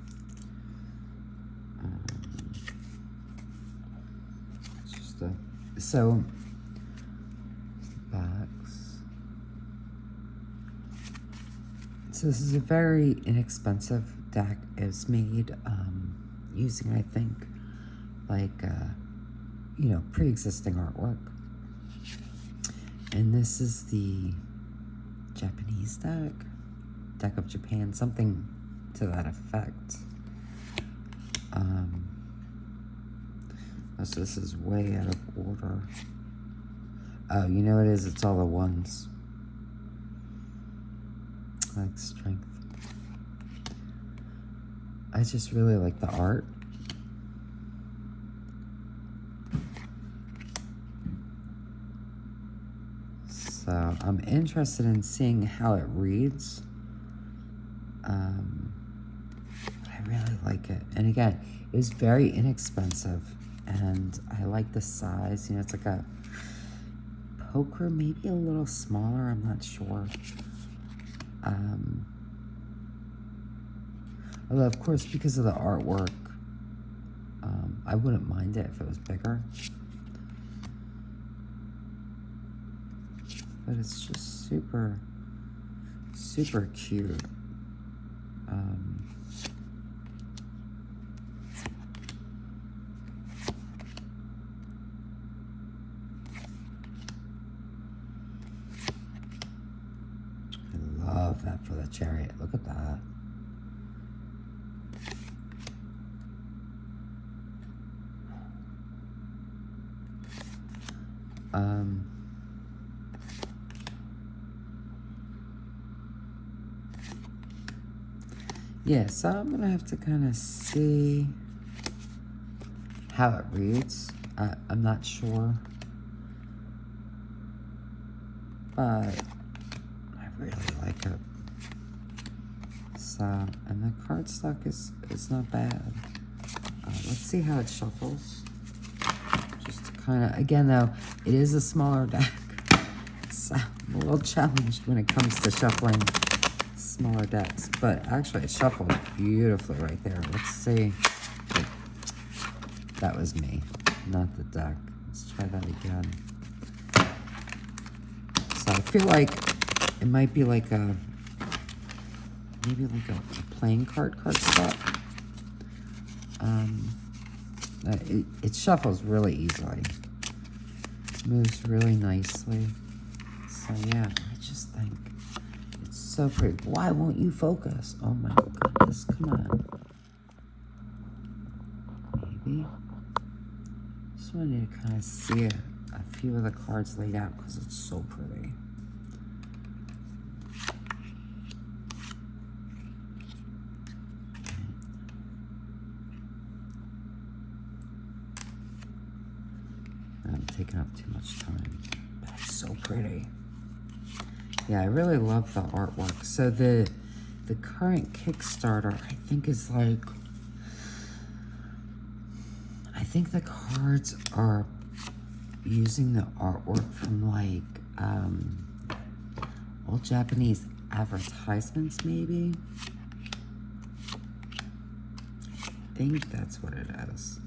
So box. So this is a very inexpensive deck. It's made using, I think, like you know, pre-existing artwork. And this is the Japanese deck of Japan, something to that effect. So this is way out of order. Oh, you know what it is? It's all the ones. I like strength. I just really like the art. So I'm interested in seeing how it reads. I really like it. And again, it was very inexpensive. And I like the size. You know, it's like a poker, maybe a little smaller. I'm not sure. Although, of course, because of the artwork, I wouldn't mind it if it was bigger. But it's just super, super cute. I love that for the chariot. Look at that. Yeah, so I'm gonna have to kind of see how it reads. I'm not sure, but I really like it. So, and the cardstock is not bad. Let's see how it shuffles. Just to kind of, again though, it is a smaller deck, so I'm a little challenged when it comes to shuffling smaller decks, but actually it shuffled beautifully right there. Let's see. That was me, not the deck. Let's try that again. So I feel like it might be like a, maybe like a playing card spot. It shuffles really easily. Moves really nicely. So yeah, I just think it's so pretty. Why won't you focus? Oh my goodness, come on. Maybe. Just wanted to kind of see a few of the cards laid out because it's so pretty. I'm taking up too much time, but it's so pretty. Yeah, I really love the artwork. So the current Kickstarter, I think is like, I think the cards are using the artwork from like old Japanese advertisements, maybe. I think that's what it is.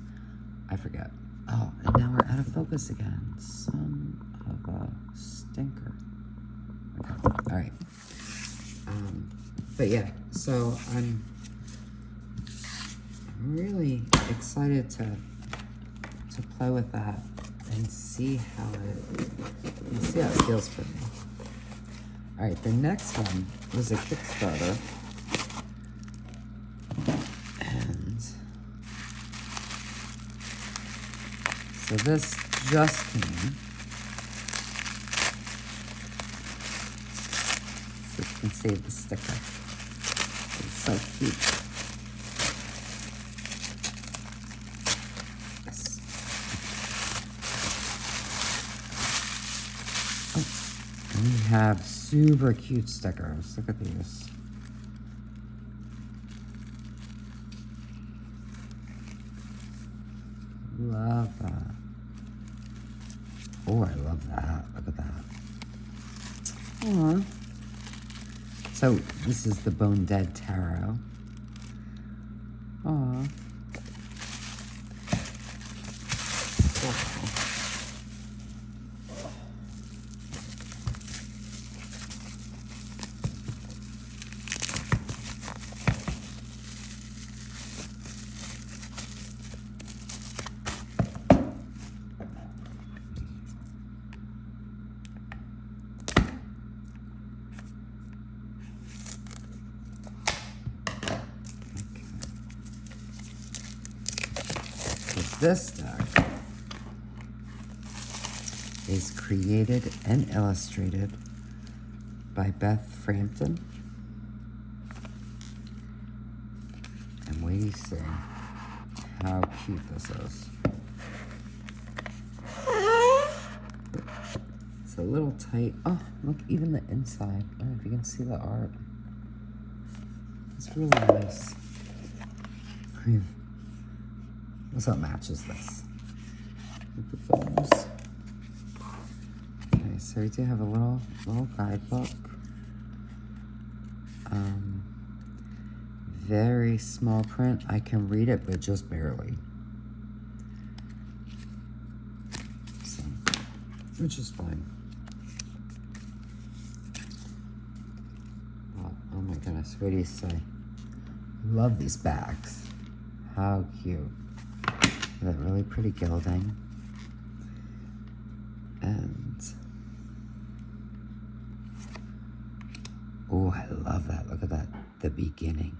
I forget. Oh, and now we're out of focus again. Son of a stinker. Okay, all right. But yeah, so I'm really excited to play with that and see how it feels for me. All right, the next one was a Kickstarter, and so this just came. So you can see the sticker. It's so cute. Yes. Oh, and we have super cute stickers. Look at these. Love that. Oh, I love that. Look at that. Aww. So, this is the Bone Dead Tarot. Aww. This deck is created and illustrated by Beth Frampton. And wait till you see how cute this is. It's a little tight. Oh, look, even the inside. I don't know if you can see the art. It's really nice. So it matches this. Look at those. Okay, so we do have a little guidebook. Very small print. I can read it, but just barely. So, which is fine. Oh my goodness, what do you say? Love these bags. How cute. That really pretty gilding. And oh, I love that. Look at that. The beginning.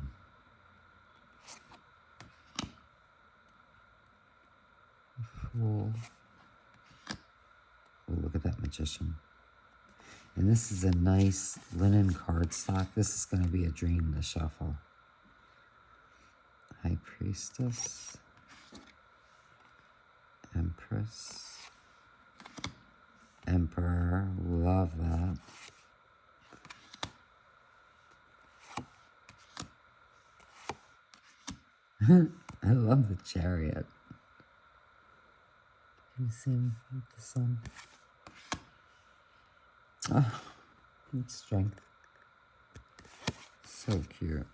Fool. Oh, look at that magician. And this is a nice linen cardstock. This is going to be a dream to shuffle. High Priestess. Empress. Emperor. Love that. I love the Chariot. Can you see him with the sun? Oh, it's strength. So cute.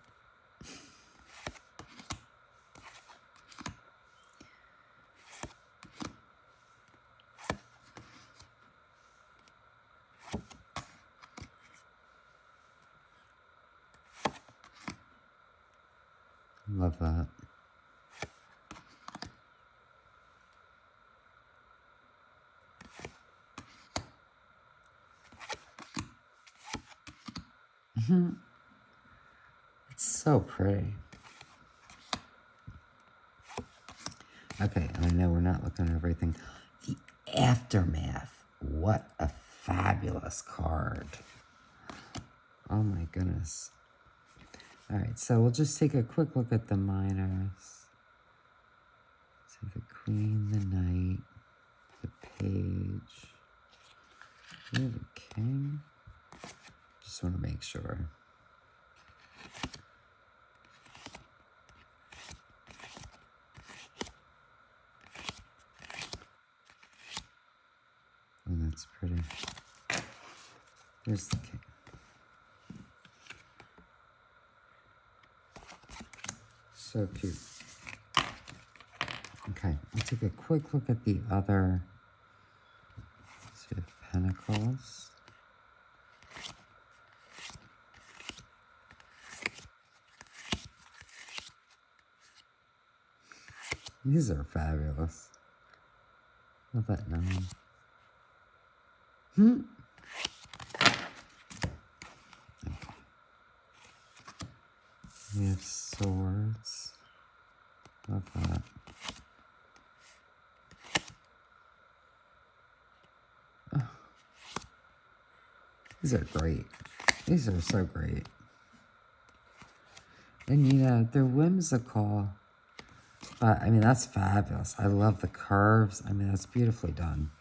Love that. It's so pretty. Okay, I know we're not looking at everything. The Aftermath. What a fabulous card. Oh my goodness. All right, so we'll just take a quick look at the minors. So the Queen, the Knight, the Page, and the King. Just want to make sure. Oh, that's pretty. Here's the King. So cute. Okay, we'll take a quick look at the other Two of Pentacles. These are fabulous. Love that 9. Okay. We have Swords. Love that. Oh. These are great. These are so great. And you know, they're whimsical. But I mean, that's fabulous. I love the curves. I mean, that's beautifully done.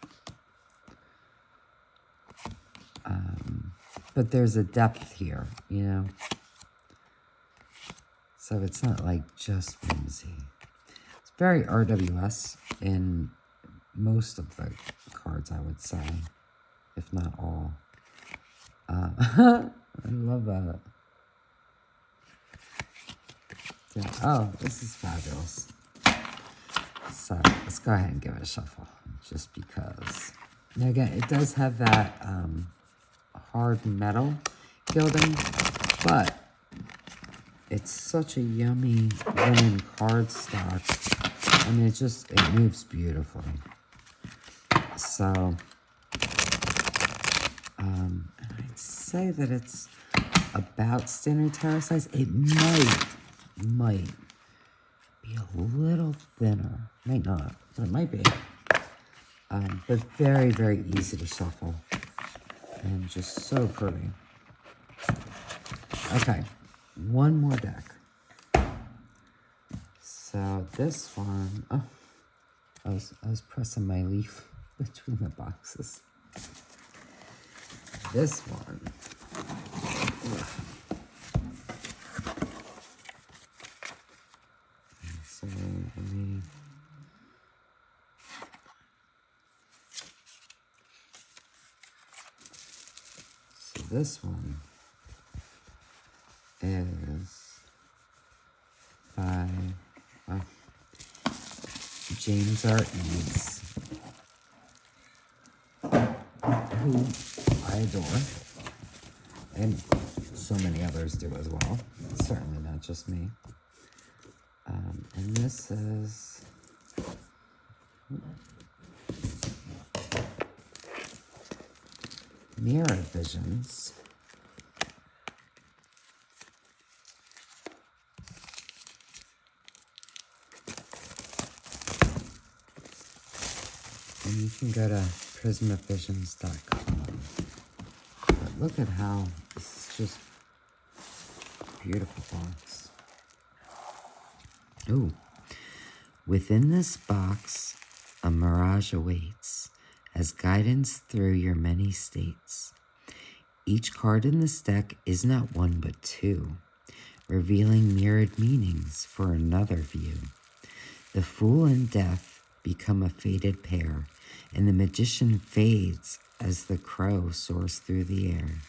But there's a depth here, you know. So it's not like just whimsy. It's very RWS in most of the cards, I would say, if not all. I love that. Yeah. Oh, this is fabulous. So let's go ahead and give it a shuffle, just because. Now again, it does have that hard metal gilding, but it's such a yummy linen cardstock. I mean, it moves beautifully. So, I'd say that it's about standard tarot size. It might be a little thinner. Might not, but it might be. But very, very easy to shuffle. And just so pretty. Okay, one more deck. So this one, oh, I was pressing my leaf between the boxes. This one, so this one is by James R. Eads, who I adore, and so many others do as well. Certainly not just me. And this is Mirra Visions. And you can go to prismavisions.com. But look at how this is just beautiful box. Ooh. Within this box, a mirage awaits as guidance through your many states. Each card in this deck is not one but two, revealing mirrored meanings for another view. The Fool and Death become a fated pair, and the Magician fades as the crow soars through the air.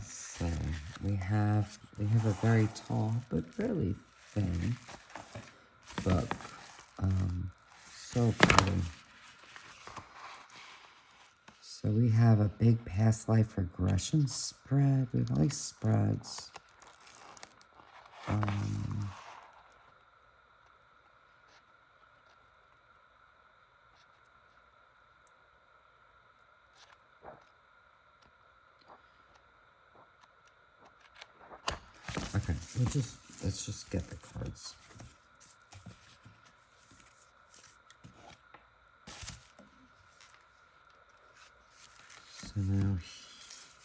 So we have a very tall but fairly thin book. So pretty. So we have a big past life regression spread. We like spreads. Okay, let's just get the cards. So now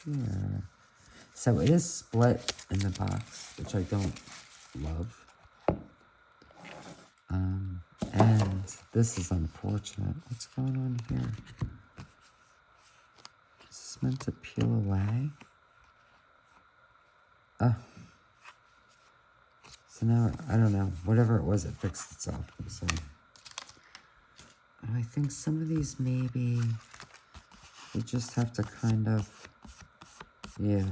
here, so it is split in the box, which I don't love. And this is unfortunate. What's going on here? Is this meant to peel away? Oh. So now, I don't know. Whatever it was, it fixed itself. So I think some of these maybe you just have to kind of, yeah.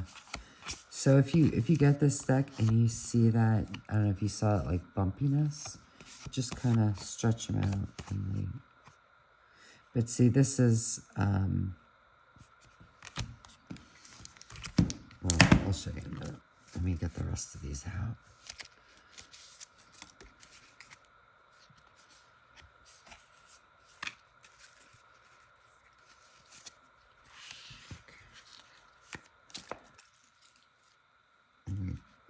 So if you get this deck and you see that, I don't know if you saw it like bumpiness, just kind of stretch them out and leave. But see, this is, well, I'll show you in a minute. Let me get the rest of these out.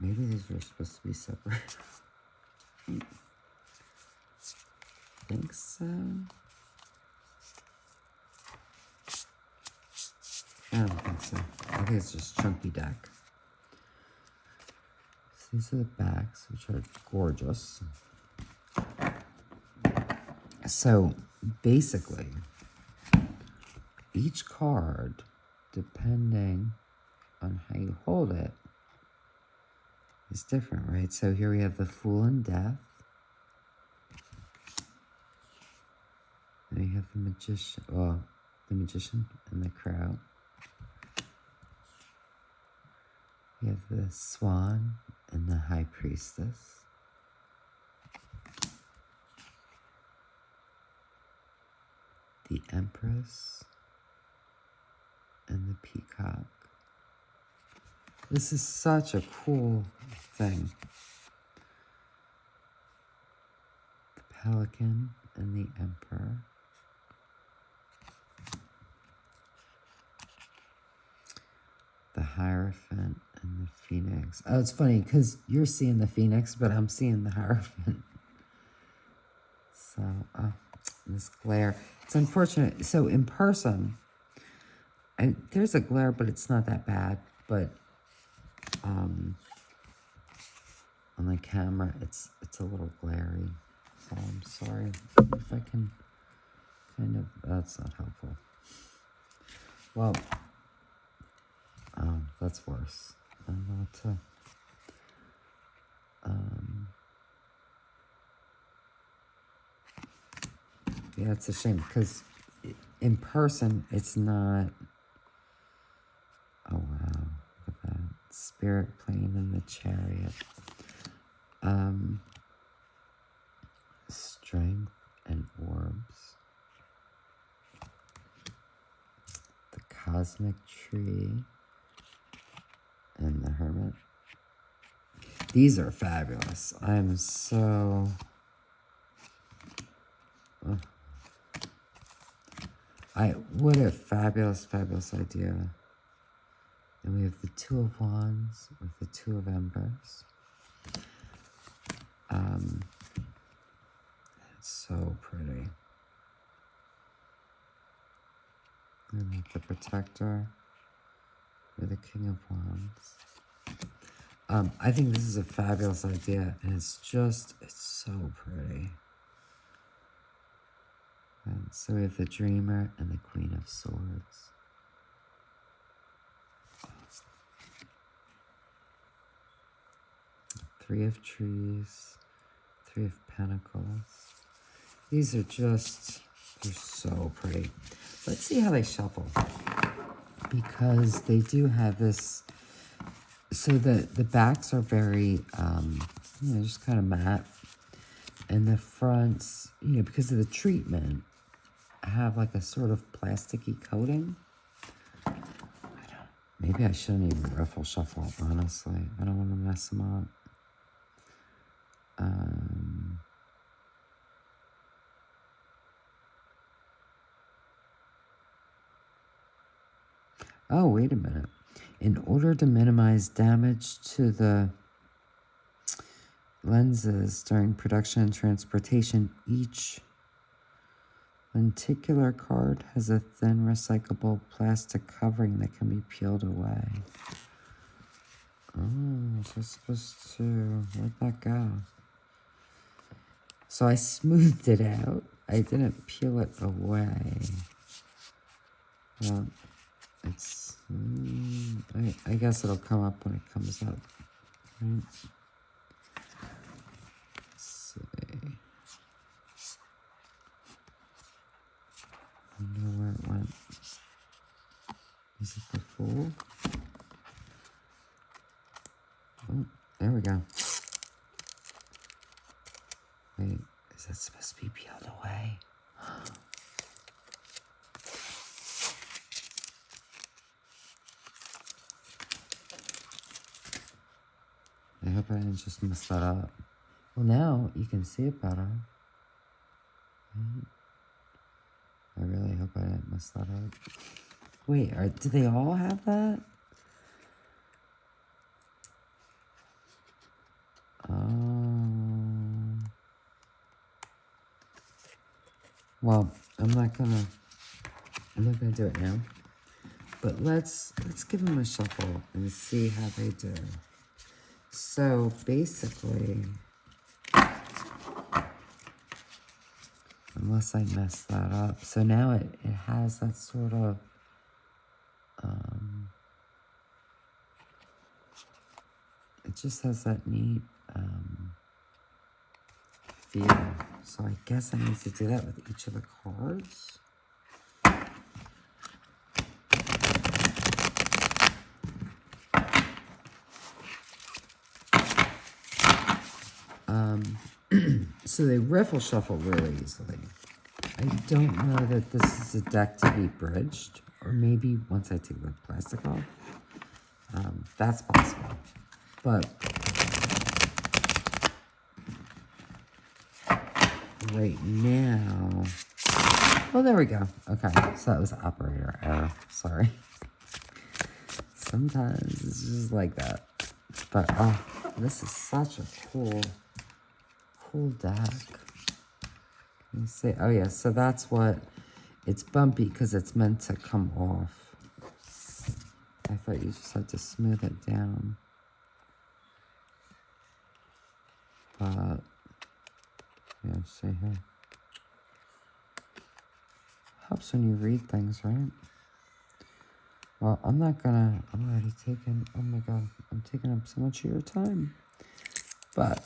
Maybe these were supposed to be separate. I think so. I don't think so. I think it's just chunky deck. So these are the backs, which are gorgeous. So basically, each card, depending on how you hold it, is different, right? So here we have the Fool and Death. And we have the Magician, well, the Magician and the Crow. We have the Swan and the High Priestess. The Empress and the Peacock. This is such a cool thing. The Pelican and the Emperor. The Hierophant and the Phoenix. Oh, it's funny because you're seeing the Phoenix, but I'm seeing the Hierophant. So, this glare. It's unfortunate. So, in person, there's a glare, but it's not that bad. But on the camera, it's a little glary. So, I'm sorry if I can kind of... That's not helpful. Well, that's worse. I'm not... yeah, it's a shame because in person it's not. Oh wow, look at that spirit plane in the chariot. Strength and orbs. The cosmic tree and the hermit. These are fabulous. I'm so. What a fabulous, fabulous idea. And we have the Two of Wands with the Two of Embers. It's so pretty. And with the Protector with the King of Wands. I think this is a fabulous idea, and it's so pretty. And so we have the Dreamer and the Queen of Swords. Three of Trees, Three of Pentacles. These are they're so pretty. Let's see how they shuffle. Because they do have this, so the backs are very, just kind of matte. And the fronts, because of the treatment, have like a sort of plasticky coating. Maybe I shouldn't even ruffle shuffle, honestly. I don't want to mess them up. Oh, wait a minute. In order to minimize damage to the lenses during production and transportation, each lenticular card has a thin recyclable plastic covering that can be peeled away. Oh, so it's supposed to... Where'd that go? So I smoothed it out. I didn't peel it away. Well, it's... I guess it'll come up when it comes up. Right? Let's see. I don't know where it went. Is it the Fool? Oh, there we go. Wait, is that supposed to be peeled away? I hope I didn't just mess that up. Well, now you can see it better. I really hope I didn't mess that up. Wait, do they all have that? Well, I'm not gonna do it now. But let's give them a shuffle and see how they do. So basically, unless I mess that up. So now it has that sort of it just has that neat feel. So I guess I need to do that with each of the cards. So they riffle shuffle really easily. I don't know that this is a deck to be bridged, or maybe once I take the plastic off, that's possible. But right now, well, there we go. Okay, so that was operator error. Sorry. Sometimes it's just like that. But, this is such a cool deck. Let me see. Oh, yeah, so that's what... It's bumpy because it's meant to come off. I thought you just had to smooth it down. But, yeah, see here. Helps when you read things, right? Well, I'm not gonna... I'm already taking... Oh, my God. I'm taking up so much of your time. But,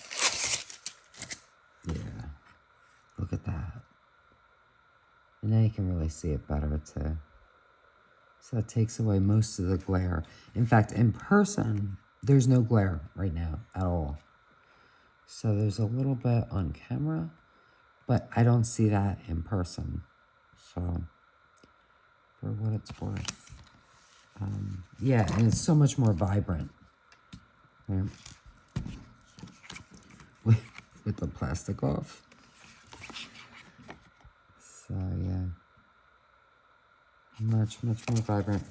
yeah. Look at that. And now you can really see it better, too. So it takes away most of the glare. In fact, in person, there's no glare right now at all. So there's a little bit on camera, but I don't see that in person. So, for what it's worth. Yeah, and it's so much more vibrant. Right? With the plastic off. So, yeah. Much more vibrant.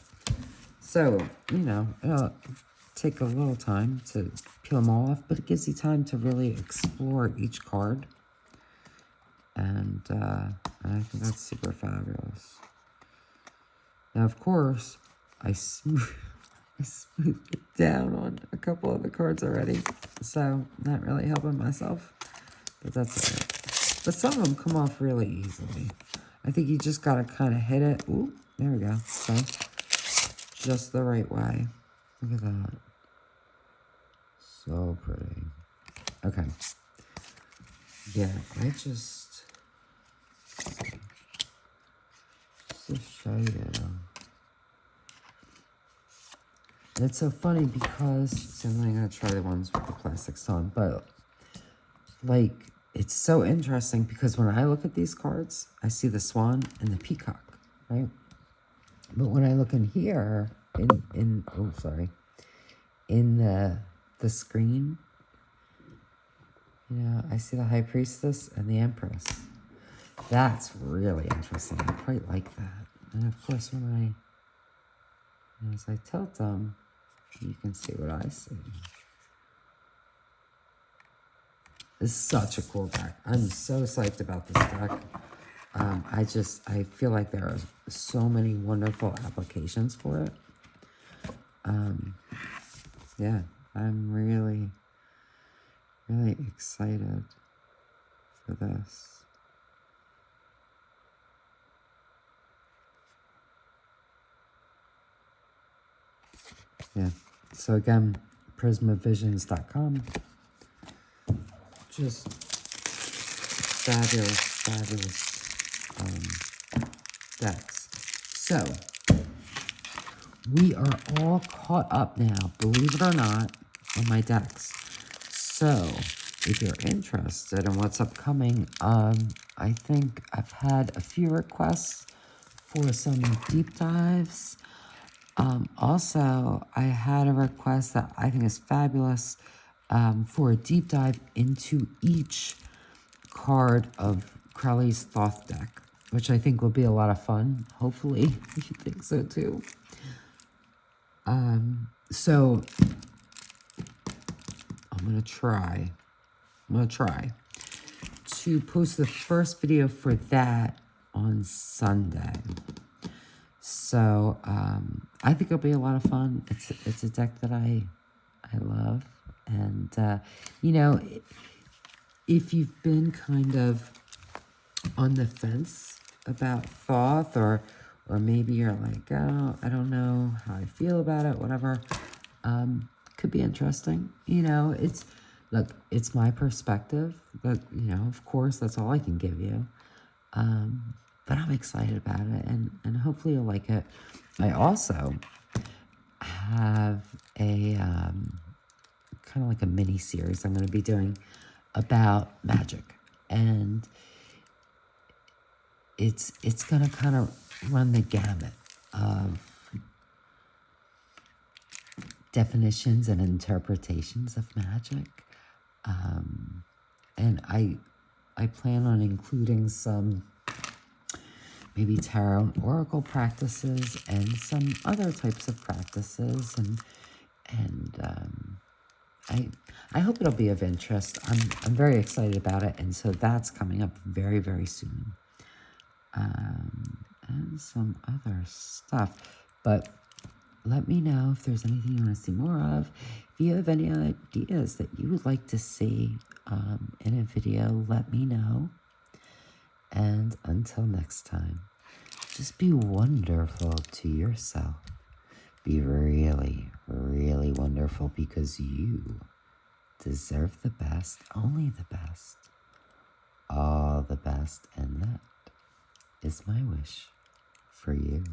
So, you know, it'll take a little time to peel them all off, but it gives you time to really explore each card. And I think that's super fabulous. Now, of course, I smoothed it down on a couple of the cards already. So, not really helping myself. But that's all right. But some of them come off really easily. I think you just got to kind of hit it. Ooh, there we go. So, just the right way. Look at that. So pretty. Okay. Yeah, I just to show you. And it's so funny because, so I'm going to try the ones with the plastics on, but like, it's so interesting because when I look at these cards, I see the swan and the peacock, right? But when I look in here, in the screen, you know, I see the High Priestess and the Empress. That's really interesting. I quite like that. And of course, as I tilt them, you can see what I see. It's such a cool deck. I'm so psyched about this deck. I feel like there are so many wonderful applications for it. Yeah, I'm really, really excited for this. Yeah, so again, prismavisions.com. Just fabulous decks. So, we are all caught up now, believe it or not, on my decks. So, if you're interested in what's upcoming, I think I've had a few requests for some deep dives. Also, I had a request that I think is fabulous for a deep dive into each card of Crowley's Thoth deck, which I think will be a lot of fun. Hopefully, you think so too. So I'm gonna try to post the first video for that on Sunday. So I think it'll be a lot of fun. It's a deck that I love, and you know, if you've been kind of on the fence about Thoth, or maybe you're like, oh, I don't know how I feel about it, whatever, could be interesting. You know, look, it's my perspective, but you know, of course, that's all I can give you. But I'm excited about it, and hopefully you'll like it. I also have a kind of like a mini series I'm going to be doing about magic, and it's going to kind of run the gamut of definitions and interpretations of magic, and I plan on including some maybe tarot and oracle practices and some other types of practices, and I hope it'll be of interest. I'm very excited about it, and so that's coming up very, very soon. And some other stuff. But let me know if there's anything you want to see more of. If you have any ideas that you would like to see in a video, let me know. And until next time, just be wonderful to yourself. Be really, really wonderful, because you deserve the best, only the best, all the best, and that is my wish for you.